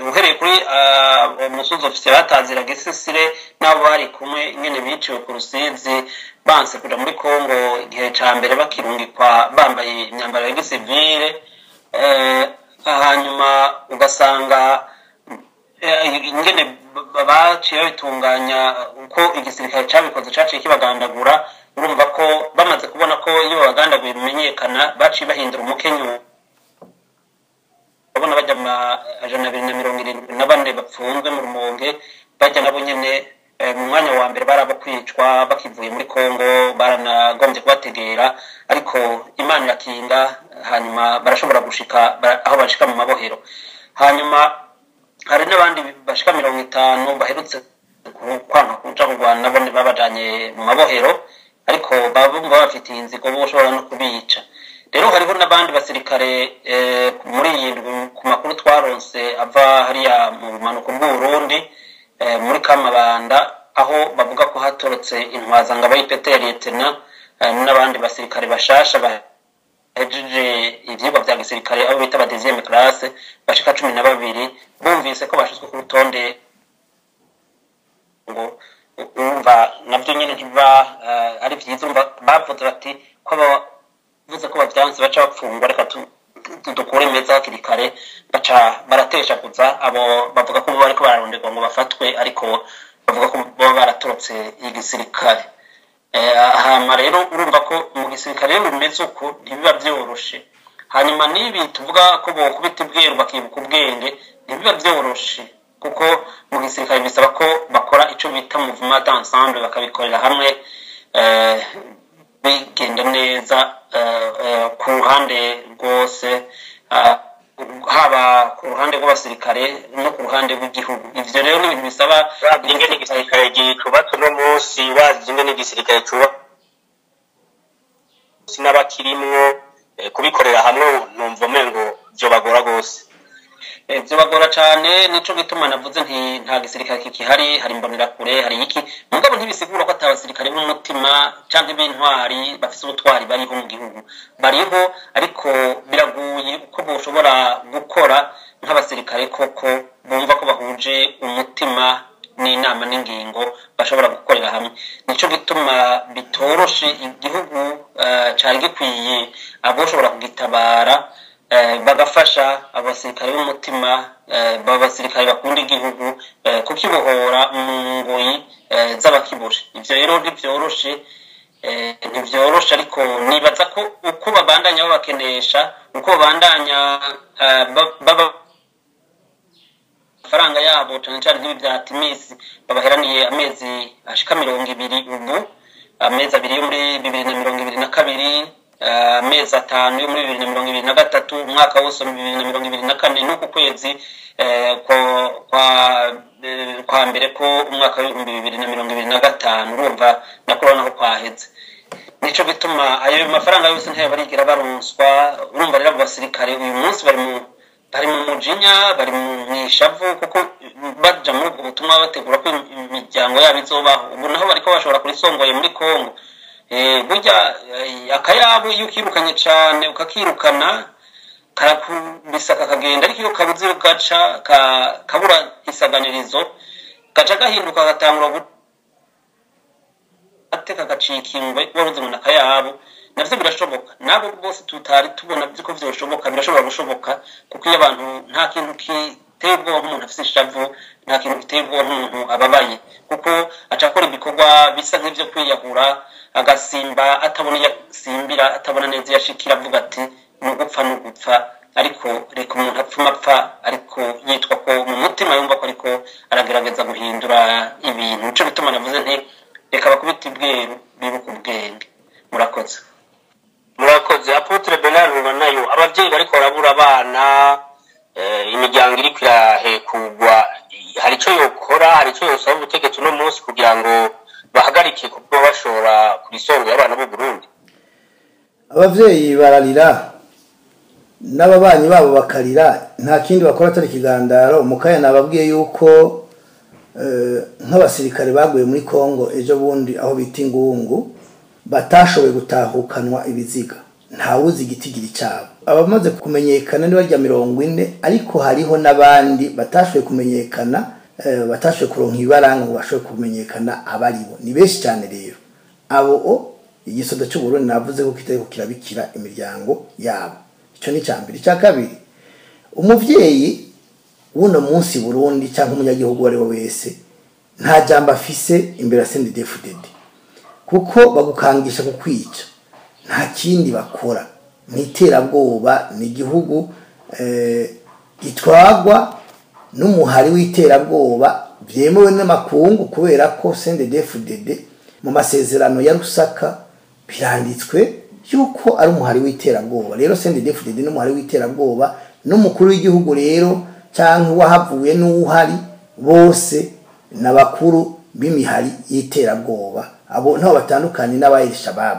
uhereye kuri umusozi ofisiye batazira gisisire nabo bari kumwe nyene biciwe ku Rusizi banse kuja muri Kongo igihe ca mbere bakirungikwa bambaye imyambaro ya gisivile hanyuma ugasanga ingene baciye bitunganya uko igisirikare cabikoze caciye kibagandagura. Urumva ko bamaze kubona ko iyo bagandaguye bimenyekana baciye bahindura umukenyu babona bajya amajana 274 bapfunzwe mu Rumonge bajya nabo nyene mu mwanya wa mbere barabakwicwa bakivuye muri Kongo baranagombye kubategera ariko Imana irakinga hanyuma barashobora gushika aho bashika mu mabohero. Hanyuma hari n'abandi bashika 50 baherutse kwanga kuja kugwana nabo babajanye mu mabohero ariko babumva bafite inzigo boshobora no kubica. Rero hariho n'abandi basirikare muri yindwi ku makuru twaronse ava hariya mu manuko bw'Urundi muri Kamabanda aho bavuga ko hatorotse intwaza ngaba y'ipete ya Lieutenant n'abandi basirikare bashasha bahejeje ivyigwa vya gisirikare abo bita ba 10e classe bashika 12 bumvise ko bashizwe ku rutonde ngo umva nabyo nyine ntiba ari byiza bavuze bati ko bavuze ko bavyanse baca bapfungwa reka dukure meza hakiri kare baca baratesha kuza abo bavuga ko bariko bararonderwa ngo bafatwe ariko bavuga ko baba baratorotse igisirikare. Hama rero urumva ko mu gisirikare bimeze uko ntibiba byoroshe. Hanyuma nibi tuvuga ko bokubita ubweru bakibuka ubwenge ntibiba byoroshe kuko mu gisirikare bisaba ko bakora ico bita mouvement d'ensemble bakabikorera hamwe bigenda neza ku ruhande rwose haba ku ruhande rw'abasirikare no ku ruhande rw'igihugu. Ivyo rero ni ibintu bisaba ingene igisirikare cubatse uno munsi, wazi ingene igisirikare cubatse n'abakirimwo kubikorera hamwe, numva umengo vyobagora gose. Vyobagora cane, nico gituma navuze nti nta gisirikare kikihari, hari imbonerakure, hari iki, mugabo ntibisigura ko atabasirikare b'umutima canke b'intwari bafise ubutwari bariho mu gihugu. Bariho, ariko biragoye uko boshobora gukora nk'abasirikare koko bumva ko bahuje umutima n'inama n'ingingo bashobora gukorera hamwe. Nico gituma bitoroshe igihugu cari gikwiye aboshobora kugitabara bagafasha abasirikare b'umutima, abasirikare bakunda igihugu kukibohora mu ngoyi z'abakiboshe. Ivyo rero ntivyoroshe, ariko nibaza ko uko babandanya babakenesha, uko babandanya amafaranga yabo cane cane nk'ibi vya Timisi babaheraniye amezi ashika 20 ubu, amezi 2 yo muri 2022, amezi 5 yo muri 2023, umwaka wose mu 2024, nuko kwezi kwa mbere ko umwaka wa 2025 urumva nakorana ko kwaheze. Nico gituma ayo mafaranga yose ntayo barigira baronswa. Urumva rero abasirikare uyu munsi bari mu mujinya, bari mu ishavu, kuko baja muri ubwo butumwa bategura ko imiryango yabo izobaho. Ubu naho bariko bashobora kurisongoye muri Kongo. Burya akayabo iyo ukirukanye cane ukakirukana karakubisaka kagenda, ariko iyo kabuze ugaca kabura isaganirizo gaca gahinduka gatangura ateka gacikingwe waruze mu nakayabo. Navyo birashoboka, nabo bose tutari tubona byiko vyoshoboka, birashobora gushoboka, kuko iyo abantu nta kintu kiteye ubwoba nk'umuntu afise ishavu, nta kintu kiteye ubwoba nk'umuntu ababaye, kuko acakora ibikorwa bisa nk'ivyo kwiyahura, agasimba atabona yasimbira, atabona neza yashikira, avuga ati nugupfa, ariko reka umuntu apfa, ariko yitwa ko mu mutima yumva ko ariko aragerageza guhindura ibintu. Nico bituma navuze nti reka bakubita ibweru bibuka ubwenge. Murakoze. Apotre Bernard nayo abavyeyi bariko barabura abana, imiryango iri kwirahekugwa, hari ico yokora, hari ico yosaba ubutegetsi uno munsi kugira ngo bahagarike kuko bashora kurisonga y'abana b'u Burundi? Abavyeyi bararira n'ababanyi babo bakarira, nta kindi bakora atari kigandaro. Mukaya nababwiye yuko nk'abasirikare baguye muri Kongo ejo bundi aho bita Ingungu batashoboye gutahukanwa ibiziga, ntawuzi igitigiri cyabo. Abamaze kumenyekana ni barya 40, ariko hariho nabandi batashoboye kumenyekana, batashoboye kuronka ibaranga ngo bashoboye kumenyekana abaribo. Ni benshi cyane rero abo igisoda cy'u Burundi navuze ko kitari kirabikira imiryango yabo. Ico ni cyambere. Cya kabiri, umuvyeyi wuno munsi Burundi cyangwa umunyagihugu wari wese nta jambo afise imbere CNDD-FDD, kuko bagukangisha kukwica, nta kindi bakora. Ni iterabwoba, ni igihugu gitwagwa n'umuhari w'iterabwoba byemewe n'amakungu, kubera ko CNDD-FDD mu masezerano ya Rusaka biranditswe yuko ari umuhari w'iterabwoba. Rero CNDD-FDD n'umuhari w'iterabwoba, n'umukuru w'igihugu rero cyangwa wahavuye n'uhari bose n'abakuru b'imihari y'iterabwoba. Abo ntaho batandukanye n'abayiri Shabab.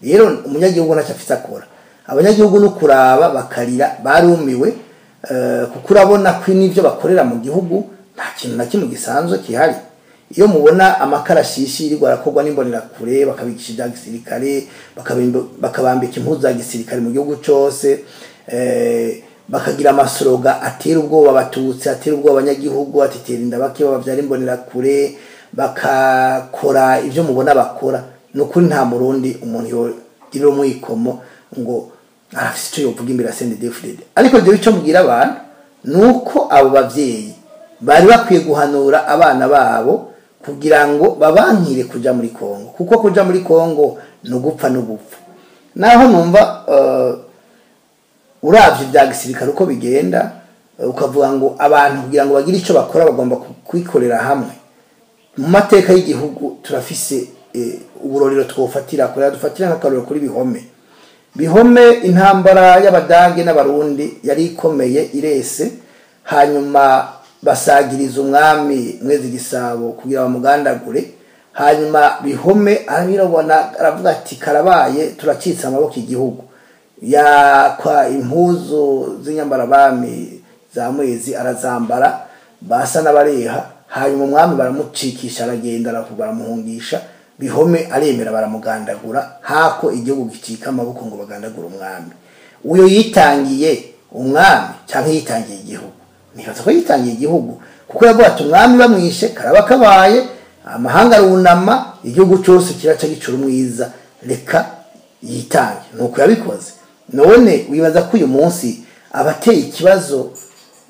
Rero umunyagihugu ntacyo afite akora. Abanyagihugu no kuraba bakarira, barumiwe, kuko urabona ko n'ivyo bakorera mu gihugu nta kintu na kimwe gisanzwe kihari. Iyo mubona amakarashishi iri gwarakogwa n'imbonerakure, bakabikishija gisirikare, bakabambika impuzu za gisirikare mu gihugu cyose, bakagira amasoroga atera ubwoba abatutsi, atera ubwoba abanyagihugu, atitera indabake bavyara imbonerakure, bakakora ivyo mubona bakora. Nukuri nta Murundi umuntu yogira umwikomo ngo arafise icyo yovuga imbere ya CNDD-FDD. Ariko je bico mbwira abantu nuko abo bavyeyi bari bakwiye guhanura abana babo kugira ngo babankire kuja muri Kongo, kuko kuja muri Kongo nugupfa n'ubupfa. Naho numva uravye bya gisirikare uko bigenda, ukavuga ngo abantu kugira ngo bagire ico bakora bagomba kwikorera hamwe. Mu mateka y'igihugu turafise uburorero twofatira, kora dufatira nk'akaroro kuri Bihome. bihome intambara y'abadage n'abarundi yari ikomeye irese hanyuma basagiriza umwami Mwezi Gisabo kugira bamugandagure hanyuma bihome arabirabona aravuga ati karabaye turacitse amaboko igihugu yakwa impuzu z'inyambara bami za Mwezi arazambara basa n'abareha hanyuma umwami baramucikisha aragenda baramuhungisha bihome aremera baramugandagura hako igihugu gicika amaboko ngo bagandagura umwami uyo yitangiye umwami cyangwa yitangiye igihugu nibaza ko yitangiye igihugu kuko yavuga ati umwami bamwishe karaba kabaye amahanga runama igihugu cyose kiraca gicura umwiza reka yitange nuko yabikoze none wibaza ko uyu munsi abateye ikibazo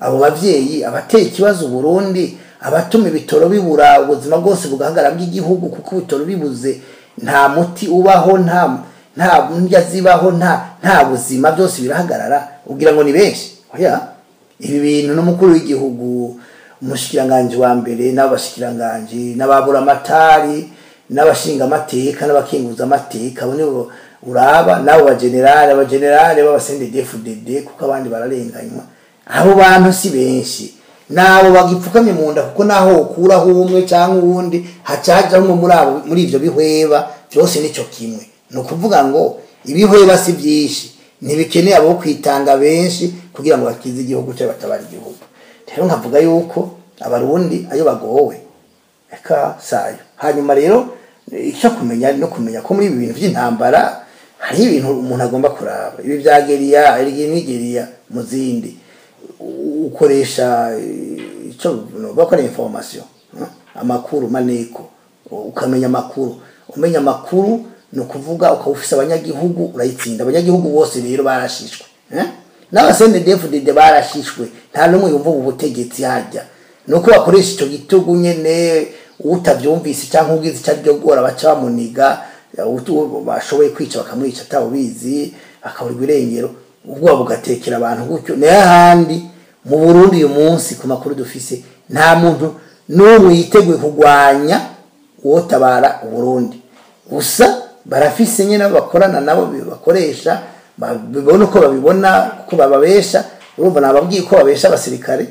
abo bavyeyi abateye ikibazo Burundi abatuma ibitoro bibura ubuzima bwose bugahagara bw'igihugu kuko ibitoro bibuze nta muti ubaho nta ndya zibaho nta buzima byose birahagarara ugira ngo ni benshi oya ibi bintu n'umukuru w'igihugu umushikiranganje wa mbere n'abashikiranganje n'ababura amatari n'abashinga amateka n'abakinguza amateka bone uraba nabo abagenerale b'abasende DFDD kuko abandi bararenganywa abo bantu si benshi nabo bagipfukamye mu nda kuko naho ukuraho umwe cyangwa uwundi hacaja muri ivyo bihweba byose nico kimwe no kuvuga ngo ibihweba si byinshi nibikeneye abo kwitanga benshi kugira ngo bakize igihugu cyo batabara igihugu rero nkavuga yuko abarundi ayo bagowe eka sayo hanyuma rero icyo kumenya no kumenya ko muri ibi bintu by'intambara hari ibintu umuntu agomba kuraba ibi byageriya Nigeria muzindi ukoresha icyo bakora information amakuru maneko ukamenya amakuru umenya amakuru no kuvuga ukawufisa abanyagihugu urayitsinda abanyagihugu bose rero barashishwe n'abasende DFDD barashishwe nta numwe yumva ubutegetsi hajya nuko bakoresha icyo gitugu nyene utavyumvise cyangwa ugize cyari ryo gora baca bamuniga bashoboye kwica bakamwica atabubizi akaburirwa irengero ubwo bugatekera abantu gutyo n'ahandi mu Burundi uyu munsi ku makuru dufise nta muntu n'umwe yiteguye kugwanya wotabara Burundi gusa barafise nyene bakorana nabo bakoresha bibona uko babibona kuko bababesha urumva nababwiye ko babesha abasirikare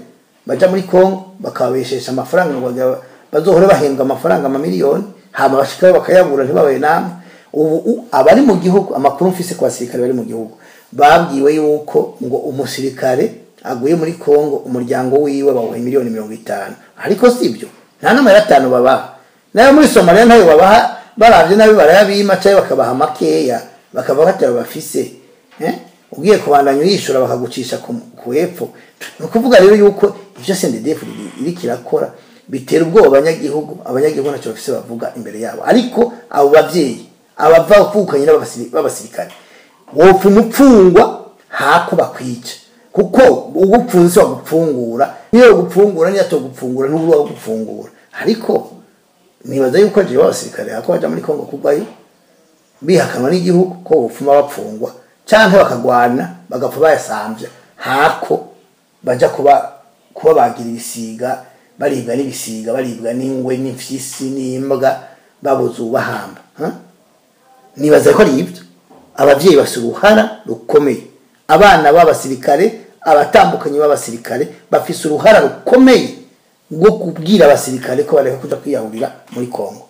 baja muri Kongo bakabeshesha amafaranga ngo bazohore bahembwa amafaranga amamiliyoni hama bashikayo bakayabura ntibabaye namwe ubu abari mu gihugu amakuru mfise ku basirikare bari mu gihugu babwiwe yuko ngo umusirikare aguye muri Kongo umuryango wiwe bawuha miliyoni 50 ariko sibyo nta nama yatanu babaha nayo muri Somalia ntayo babaha baravye nabi barayabima cyaye bakabaha makeya bakava batera bafise ugiye kubandanya yishura bakagucisha ku hepfo no kuvuga rero yuko ivyo CNDD iri kirakora bitera ubwoba abanyagihugu nacyo bafise bavuga imbere yabo ariko abo bavyeyi abava kukanye n'abasirikare wopfa umupfungwa hako bakwica kuko ugupfunze wagupfungura niyo gupfungura niyo atogupfungura n'ubwo wagupfungura ariko nibaza yuko je abasirikare hako baja muri Kongo kugwayo bihakanwa n'igihugu ko bufuma bapfungwa cyangwa bakagwana bagapfa bayasamvya hako baja kuba bagira ibisiga baribwa n'ibisiga baribwa n'ingwe n'imfyisi n'imbwa babuzu bahamba nibaza ko ari ibyo abavyeyi basuruhara rukomeye abana b'abasirikare abatambukanye b'abasirikare bafise uruhara rukomeye rwo kubwira abasirikare ko bareka kuja kwiyahurira muri Kongo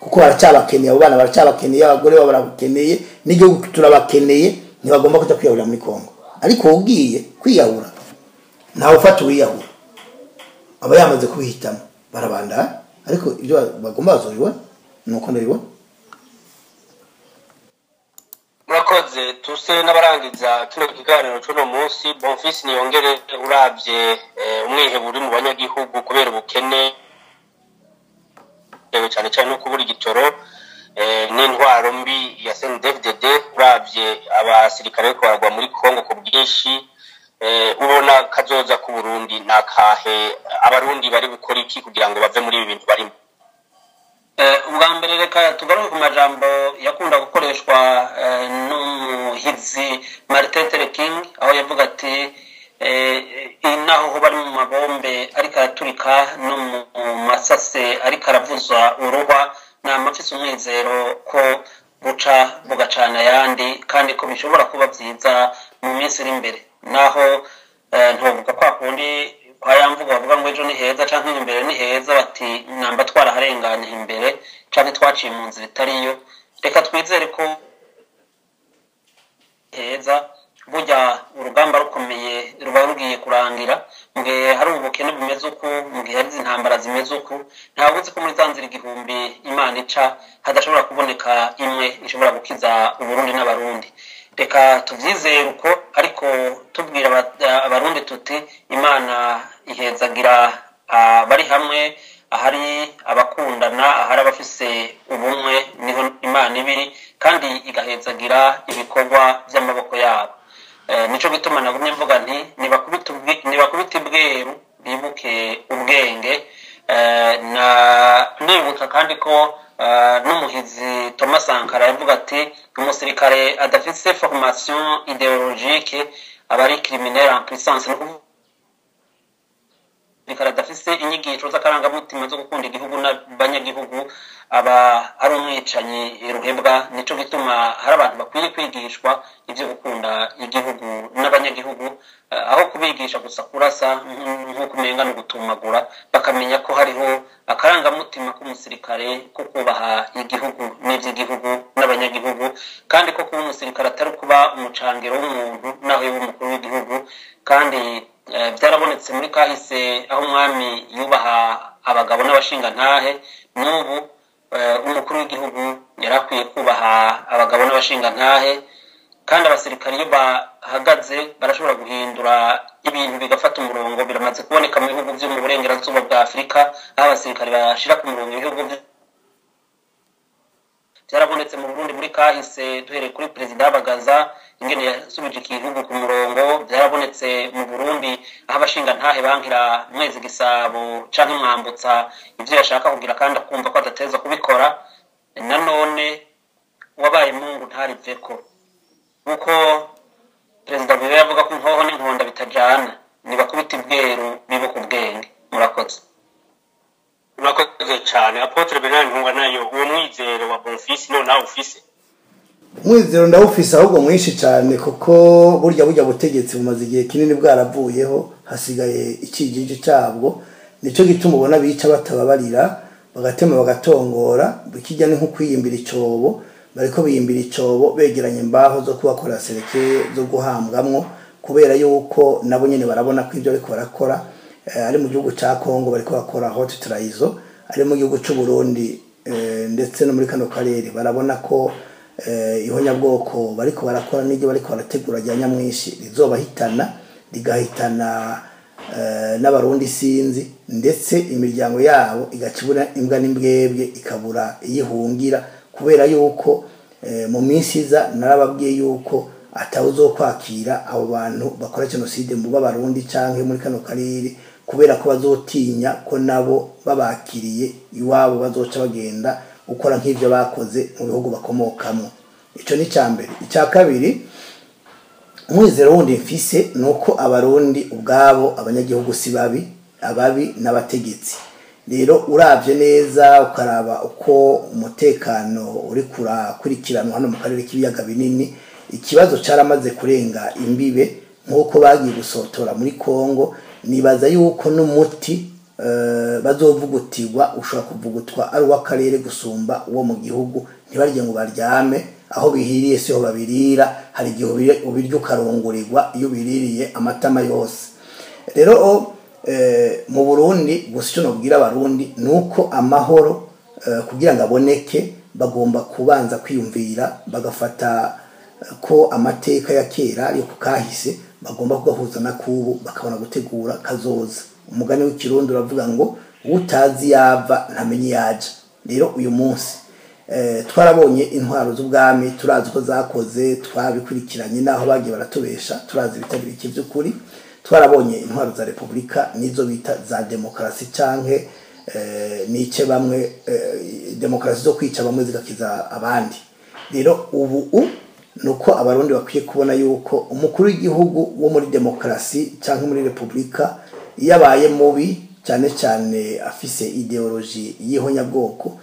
kuko baracabakeneye abo bana baracabakeneye abagore babo barakeneye n'igihugu turabakeneye ntibagomba kuja kwiyahurira muri Kongo ariko ugiye kwiyahura nawe ufata wiyahura aba yamaze kubihitamo barabanda ariko ibyo bagomba bazobibona nuko ndabibona murakoze tuse n'abarangiza kino kiganiro cy'uno munsi Bonfils Niyongere uravye umwiheburi mu banyagihugu kubera ubukene cyane cyane no kubura igitoro n'intwaro mbi ya CNDD uravye abasirikare ko baragwa muri Kongo ku bwinshi ubona kazoza ku Burundi nakahe abarundi bari gukora iki kugira ngo bave muri ibi bintu barimo ubwa mbere reka tugaruke ku majambo yakunda gukoreshwa n'umuhizi Martin Luther King aho yavuga ati inaho bari mu mabombe ariko araturika no mu masase ariko aravuzwa uruhwa na mafise umwizero ko buca bugacana ayandi kandi ko bishobora kuba byiza mu minsi iri imbere naho ntuvuga kwa kundi kwa yamvuga bavuga ngo ejo ni heza canke imbere ni heza bati namba twaraharenganye imbere canke twaciye mu nzira itariyo reka twizere ko heza burya urugamba rukomeye ruba rugiye kurangira mugihe hari ubukene bumeze uku mugihe hari intambara zimeze uku ntabwo uzi ko muri za nzira igihumbi Imana ica hadashobora kuboneka imwe ishobora gukiza Uburundi n'abarundi reka tuvyizere uko ariko tubwira abarundi tuti Imana ihezagira bari hamwe ahari abakundana ahari abafise ubumwe niho Imana ibiri kandi igahezagira ibikorwa by'amaboko yabo nico gituma nagumye mvuga nti nibakubita ibweru bibuke ubwenge na nibuka kandi ko n'umuhizi Thomas Sankara yavuga ati umusirikare adafise formation idéologique abari criminel en puissance bikara dafise inyigisho z'akarangamutima zo gukunda igihugu n'abanyagihugu aba ari umwicanyi ruhebwa nico gituma hari abantu bakwiye kwigishwa ivyo gukunda igihugu n'abanyagihugu aho kubigisha gusa kurasa nko kumenga no gutumagura bakamenya ko hariho akarangamutima k'umusirikare ko kubaha igihugu n'ivy'igihugu n'abanyagihugu kandi ko kuba umusirikare atari kuba umucangiro w'umuntu naho yaba umukuru w'igihugu kandi byarabonetse muri kahise aho umwami yubaha abagabo n'abashinga ntahe n'ubu umukuru w'igihugu yarakwiye kubaha abagabo n'abashinga ntahe kandi abasirikare iyo bahagaze barashobora guhindura ibintu bigafata umurongo biramaze kuboneka mu bihugu byo mu burengerazuba bwa Afurika aho abasirikare bashira ku murongo ibihugu byarabonetse mu Burundi muri kahise duhereye kuri Perezida Bagaza ingene yasubije igihugu ku murongo byarabonetse mu Burundi aho abashinga ntahe bankira Mwezi Gisabo canke Mwambutsa ivyo yashaka kugira kandi akumva ko adateza kubikora nanone wabaye Mungu ntariveko uko Perezida Bagaza yavuga ko inkoho n'inkonda bitajana nibakubita ibweru bibuka ubwenge murakoze urakoze cyane Apotre Bernard Ntungwa nayo uwo mwizero wa Bonfils no nawe ufise umwizero ndawufise ahubwo mwinshi cyane kuko burya butegetsi bumaze igihe kinini bwaravuyeho hasigaye ikigije cyabwo nico gituma ubona bica batababarira bagatema bagatongora bikijya ni nko kwiyimbira icobo bariko biyimbira icobo begeranye imbaho zo kubakora sereke zo guhambwamwo kubera yuko nabo nyene barabona ko ivyo ariko barakora ari mu gihugu ca Kongo bariko bakora hot traizo ari mu gihugu c'u Burundi ndetse no muri kano karere barabona ko ihonyabwoko bariko barakora n'ibyo bariko barategura rya nyamwishi rizobahitana rigahitana n'abarundi sinzi ndetse imiryango yabo igacibura imbwa n'imbwebwe ikabura iyihungira kubera yuko mu minsi iza narababwiye yuko atawuzokwakira abo bantu bakora genocide mu b'abarundi canke muri kano karere kubera ko bazotinya ko nabo babakiriye iwabo bazoca bagenda ukora nk'ivyo bakoze mu bihugu bakomokamo ico ni cyambere icya kabiri umwizero wundi mfise nuko abarundi ubwabo abanyagihugu si babi ababi n'abategetsi rero uravye neza ukaraba uko umutekano uri kurikirana hano mu karere k'ibiyaga binini ikibazo caramaze kurenga imbibe nkuko bagiye gusotora muri Kongo nibaza yuko n'umuti bazovugutirwa ushobora kuvugutwa ari w'akarere gusumba uwo mu gihugu ntibarye ngo baryame aho bihiriye siho babirira hari igihe ubiryo ukarongorirwa iyo biririye amatama yose rero mu Burundi gusa icyo nobwira abarundi nuko amahoro kugira ngo aboneke bagomba kubanza kwiyumvira bagafata ko amateka ya kera ari kukahise bagomba kugahuza na kubu bakabona gutegura kazoza umugani w'ikirundi uravuga ngo utazi yava ntamenye yaje rero uyu munsi twarabonye intwaro z'ubwami turazi ko zakoze twabikurikiranye naho bagiye baratubesha turazi bitari bike by'ukuri twarabonye intwaro za Republika nizo bita za demokrasi canke nice bamwe demokrasi zo kwica bamwe zigakiza abandi rero ubu nuko abarundi bakwiye kubona yuko umukuru w'igihugu wo muri demokrasi canke muri Republika yabaye mubi cyane cyane afise ideology y'ihonyabwoko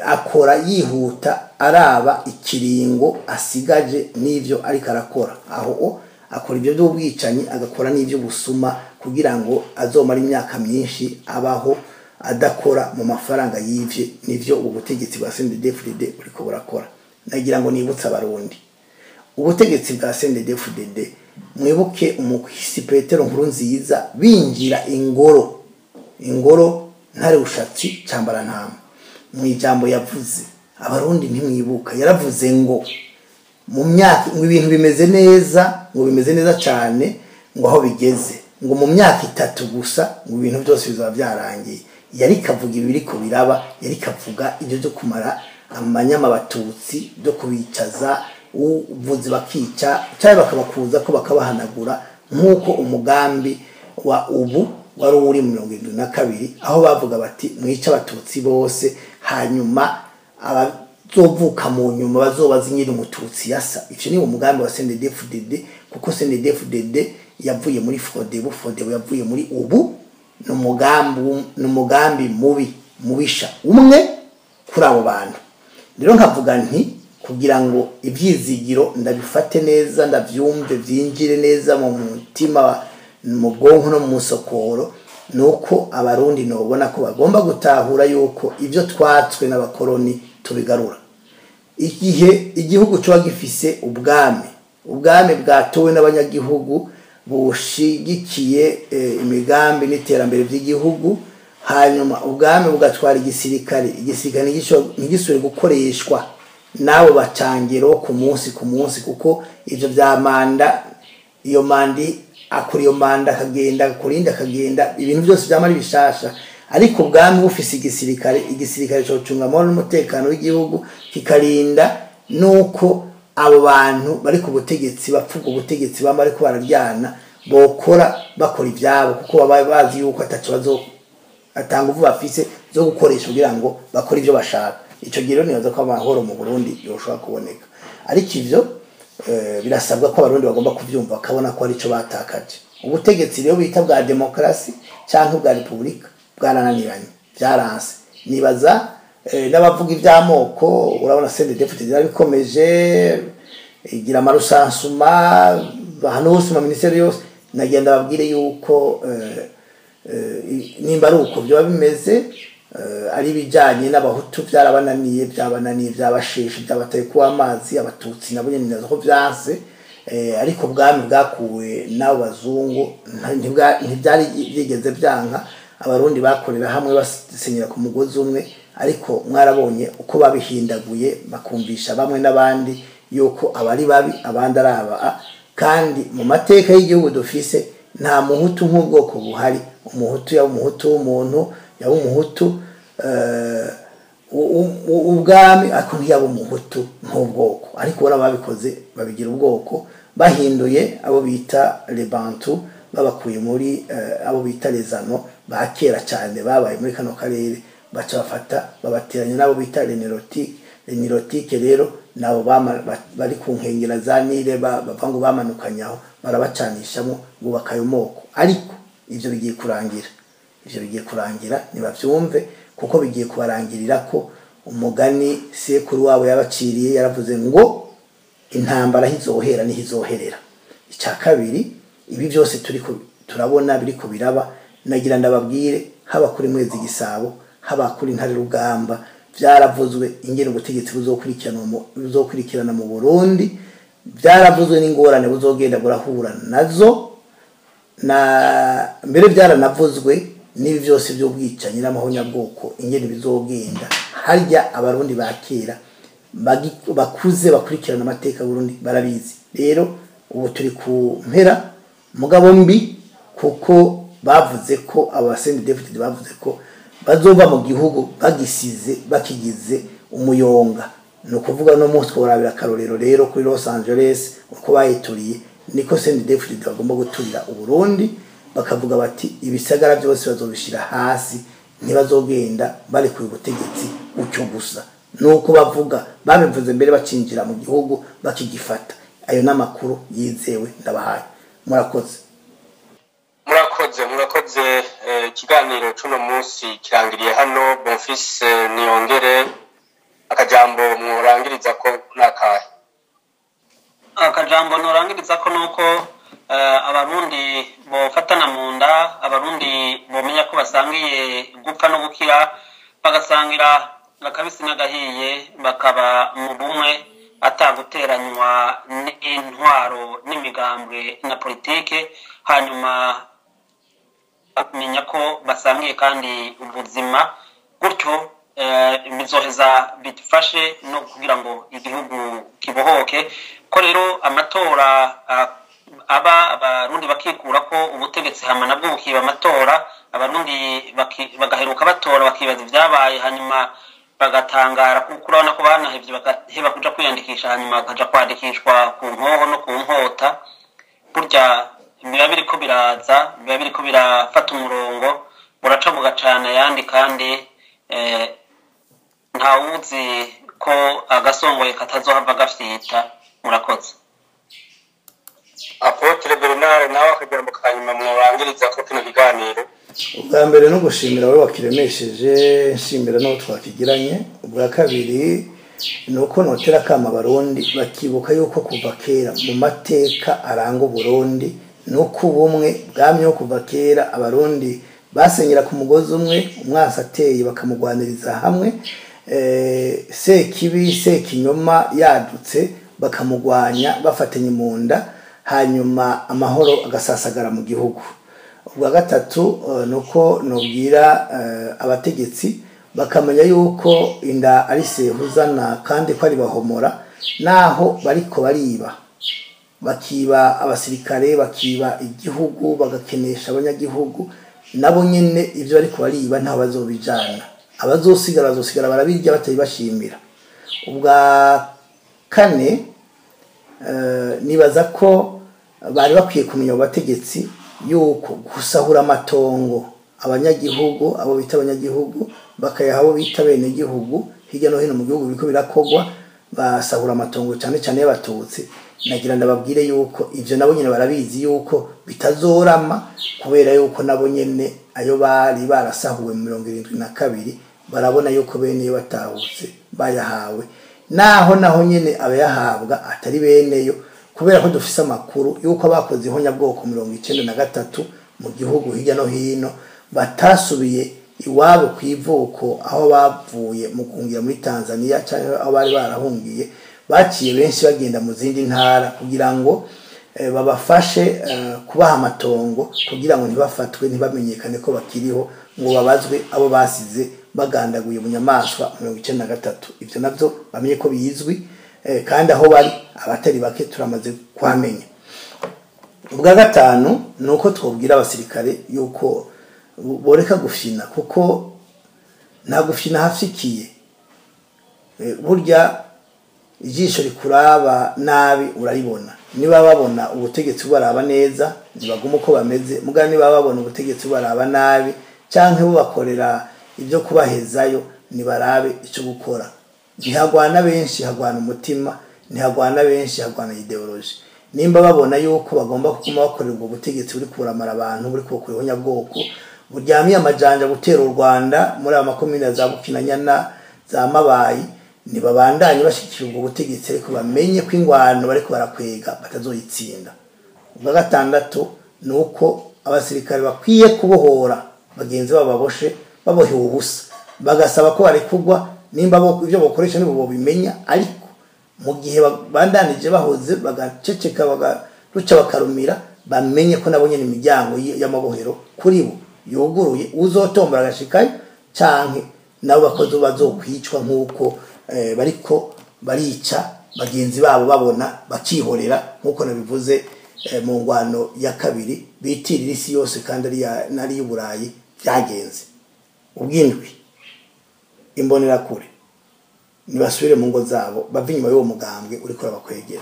akora yihuta araba ikiringo asigaje n'ivyo ariko arakora aho akora ibyo by'ubwicanyi agakora n'ibyo busuma kugira ngo azomara imyaka myinshi abaho adakora mu mafaranga yivye nivyo ubutegetsi bwa CNDD-FDD uriko burakora. Nagira ngo nibutsa abarundi ubutegetsi bwa CNDD-FDD mwibuke umukwisi Petero Nkurunziza binjira ingoro ntare ushatsi cyambara ntama mu ijambo yavuze abarundi ntimwibuka yaravuze ngo mu myaka ngo ibintu bimeze neza cyane ngo aho bigeze ngo mu myaka 3 gusa ngo ibintu byose bizaba byarangiye yari kavuga ibiri ko biraba yari kavuga ibyo byo kumara amanyama abatutsi byo kubicaza uvuze bakica cyangwa bakabakuza ko bakabahanagura nkuko umugambi wa ubu wari uri mu 72 aho bavuga bati mwica abatutsi bose hanyuma abazovuka mu nyuma bazobaza nyiri umututsi yasa. Icyo ni umugambi wa CNDD-FDD kuko CNDD-FDD yavuye muri Frodebu yavuye muri ubu n'umugambi mubisha umwe kuri abo bantu. Rero nkavuga nti kugira ngo ibyizigiro ndabifate neza ndavyumve vyinjire neza mu mutima mu bwonko no mu sokoro nuko abarundi nobona ko bagomba gutahura yuko ivyo twatswe n'abakoroni tubigarura. Igihe igihugu cyo gifise ubwami bwatowe n'abanyagihugu bushigikiye imigambi n'iterambere by'igihugu hanyuma ubwami bugatwara igisirikare ntigisubire gukoreshwa nabo bacangero ku munsi kuko ivyo bya manda iyo mandi akuriyo manda kagenda kurinda kagenda ibintu byose byamara bishasha ariko ubwami bufise igisirikare cyo cunga amahoro n'umutekano w'igihugu kikarinda nuko abo bantu bari ku butegetsi bapfuga ubutegetsi bamara ko bararyana bakora ibyabo kuko baba bazi yuko ataco atanga uvu bafise zo gukoresha kugira ngo bakore ibyo bashaka. Ico giro nibaza ko amahoro mu Burundi yoshobora kuboneka ariko ivyo birasabwa ko abarundi bagomba kuvyumva bakabona ko ari ico batakaje. Ubutegetsi rero bita bwa demokrasi cyangwa bwa republika bwarananiranye byaranse nibaza n'abavuga iby'amoko urabona CNDD-FDD yarabikomeje igira amarusansuma hano hose mu ministeri yose nagenda babwire yuko nimba ari uko byo bimeze ari bijanye n'abahutu byarabananiye byabasheshe byabataye kuwa amazi abatutsi nabo nyene nazo ko byanse ariko bwami bwakuwe n'abo bazungu ntibyari byigeze byanka abarundi bakorera hamwe basenyera ku mugozi umwe ariko mwarabonye uko babihindaguye bakumvisha bamwe n'abandi yuko abari babi abandi araba kandi mu mateka y'igihugu dufise nta muhutu nk'ubwoko buhari umuhutu yaba umuhutu w'umuntu yaba umuhutu ubwami ariko ntiyaba umuhutu nk'ubwoko ariko bora babikoze babigira ubwoko bahinduye abo bita lebantu babakuye muri abo bita lezano bakera cyane babaye muri kano karere baca bafata babateranya nabo bita lenirotike rero nabo bari ku nkengera za Nile bavango bamanukanyaho barabacanishamo bubakayo moko ariko ivyo bigiye kurangira nibavyumve kuko bigiye kubarangirira ko umugani sekuru wabo yabaciriye yaravuze ngo intambara hizohera nihizoherera. Icya kabiri ibi byose turabona biri ko biraba nagira ndababwire haba kuri Mwezi Gisabo haba kuri Ntare Rugamba byaravuzwe ingene ubutegetsi buzokurikirana mu Burundi byaravuzwe n'ingorane buzogenda burahura nazo na mbere byaranavuzwe n'ibi byose by'ubwicanyi n'amahonyabwoko ingene bizogenda harya abarundi bakera bakuze bakurikirana amateka Burundi barabizi. Rero ubu turi ku mpera mugabo mbi kuko bavuze ko CNDD-FDD bavuze ko bazova mu gihugu bakigize umuyonga no kuvuga no munsi tworabira karorero rero kuri Los Angeles uko bayituriye niko CNDD-FDD bagomba guturira Uburundi bakavuga bati ibisagara byose bazobishira hasi ntibazogenda bari ku butegetsi ucyo gusa nuko bavuga babivuze mbere bacinjira mu gihugu bakigifata. Ayo namakuru yizewe ndabahaye. Murakoze ikiganiro cy'uno munsi kirangiriye hano. Bonfils Niyongere akajambo murangiriza ko nakahe? Akajambo norangiriza ko nuko abarundi bofatana mu nda, abarundi bomenya ko basangiye gupfa no gukira, bagasangira nakabisi n'agahiye, bakaba mu bumwe ataguteranywa n'intwaro n'imigambwe na politike, hanyuma bamenya ko basangiye kandi ubuzima, gutyo bizoheza bidufashe no kugira ngo igihugu kibohoke. Ko rero amatora abarundi bakikura ko ubutegetsi hama nabwo bukiba amatora, abarundi bagaheruka batora bakibaza ibyabaye, hanyuma bagatangara kuko urabona ko banahevye bagaheba kuja kwiyandikisha, hanyuma bakaja kwandikishwa ku nkoho no ku nkota. Burya biba biriko biraza, biba biriko birafata umurongo, buraca bugacana yandi, kandi ntawuzi ko agasongoye katazohava gafyita. Murakoze. Apotre Bernard, nawe akajambo kanyuma murangiriza ko kino kiganiro. Ubwa mbere no gushimira wowe wakiremesheje, nshimira no twakigiranye. Ubwa kabiri nuko notera kama Barundi bakibuka yuko kuva kera mu mateka aranga Burundi nuko ubumwe bwamye kuva kera abarundi basenyera ku mugozi umwe, umwasa ateye bakamugwaniriza hamwe, sekibi sekinyoma yadutse bakamugwanya bafatanye mu nda, hanyuma amahoro agasasagara mu gihugu. Ubwa gatatu nuko nobwira abategetsi bakamenya yuko inda ari sehuzana kandi ko ari bahomora, naho bariko bariba bakiba abasirikare, bakiba igihugu, bagakenesha abanyagihugu, nabo nyene ivyo ariko bariba ntaho bazobijana, abazosigara barabirya batari bashimira. Ubwa kane nibaza ko bari bakwiye kumenya abategetsi yuko gusahura amatongo abanyagihugu, abo bita abanyagihugu bakayaha abo bita bene gihugu, hirya no hino mu gihugu biriko birakogwa, basahura amatongo cyane cyane y'abatutsi. Nagira ndababwire yuko ivyo nabo nyene barabizi yuko bitazorama, kubera yuko nabo nyene ayo bari barasahuwe mu 72 barabona yuko bene yo batahutse bayahawe, naho nyene abayahabwa atari beneyo, kubera ko dufise amakuru yuko abakoze ihonyabwoko 93 mu gihugu hirya no hino batasubiye iwabo kwivuko aho bavuye mu kungira muri Tanzania cyangwa aho bari barahungiye, baciye benshi bagenda mu zindi ntara kugira ngo babafashe kubaha amatongo, kugira ngo ntibafatwe ntibamenyekane ko bakiriho, ngo babazwe abo basize bagandaguye mu nyamaswa 93. Ivyo navyo bamenye ko bizwi, kandi aho bari abatari bake turamaze kwamenya. Ubwa gatanu nuko twobwira abasirikare yuko boreka gufina, kuko nta gufina hafikiye. Burya ijisho rikuraba nabi uraribona, niba babona ubutegetsi baraba neza nibaguma uko bameze, mugani niba babona ubutegetsi baraba nabi canke bubakorera ibyo kubahezayo nibarabe ico gukora. Ntihagwana benshi, hagwana umutima, ntihagwana benshi, hagwana ideology. Nimba babona yuko bagomba kuguma bakorera ubwo butegetsi buri kuramara abantu, buri kokora ihonyabwoko, buryamiye amajanja gutera u Rwanda muri amakomine za Bukinanyana za Mabayi, nibabandanye bashikira ubwo butegetsi ariko bamenye ko ingwano bariko barakwega batazoyitsinda. Ubwa gatandatu nuko abasirikare bakwiye kubohora bagenzi bababoshe, babohewe ubusa, bagasaba ko bari kugwa, nimba ivyo bakoresha nibo bimenya, ariko mu gihe bandanije bahoze bagaceceka bagaruca bakarumira, bamenye ko nabonye imiryango y'amabohero kuri bo yuguruye, uzotombora agashikayo canke nabo bakoze bazokwicwa nkuko bariko barica bagenzi babo babona bakihorera, nkuko nabivuze mu ngwano ya kabiri bitirira isi yose kandi ari y'Uburayi byagenze. Ubwindwi imbonera kure nibasubire mu ngo zabo, bava inyuma y'uwo mugambwe uriko rabakwegera.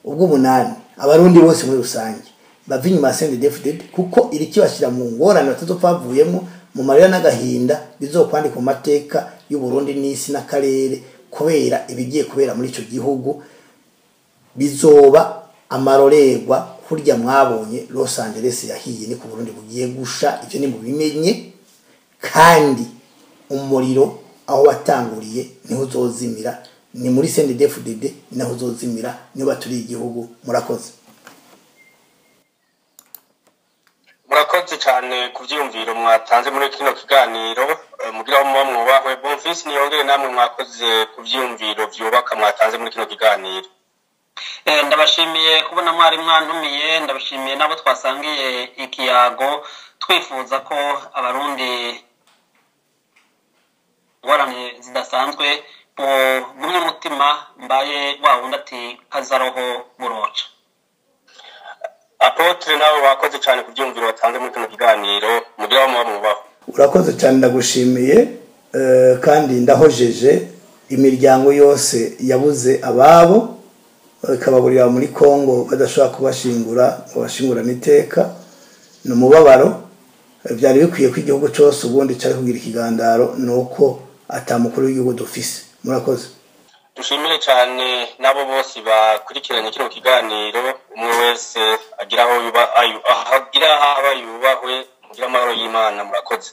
Ubwo umunani abarundi bose muri rusange bava inyuma ya CNDD-FDD, kuko iri kibashira mu ngorane batazopavuyemo, mu marira n'agahinda bizokwandika mu mateka y'u Burundi n'isi n'akarere, kubera ibigiye kubera muri ico gihugu bizoba amarorerwa. Kurya mwabonye Los Angeles yahiye, ni ku Burundi bugiye gusha, ivyo ni mu bimenye, kandi umuriro aho watanguriye niho uzozimira, ni muri CNDD-FDD naho uzozimira, niba turi igihugu. Murakoze. murakoze cyane ku byiyumviro mwatanze muri kino kiganiro, mugira mu mwubahwe. Bonfils niyongere namwe mwakoze ku byiyumviro byubaka mwatanze muri kino kiganiro. Ndabashimiye kubona mwari mwantumiye, ndabashimiye nabo twasangiye ikiyago, twifuza ko abarundi ngorane zidasanzwe bumwe mutima mbaye wawundi ati kazaroho buroca. Apotre nabo bakoze cyane ku byiyumviro batanze muri kino kiganiro, mugira mu mwubaho. Urakoze cyane, ndagushimiye kandi ndahojeje imiryango yose yabuze ababo ikababurira muri Kongo badashobora kubashingura abashingurana iteka. Ni umubabaro, byari bikwiye ko igihugu cyose ubundi cyari kugira ikigandaro, nuko atamukuru w'igihugu dufise. Murakoze. Dushimire cyane nabo bose bakurikiranye kino kiganiro, umwe wese agira aho yubahwe, mugira amahoro y'Imana. Murakoze.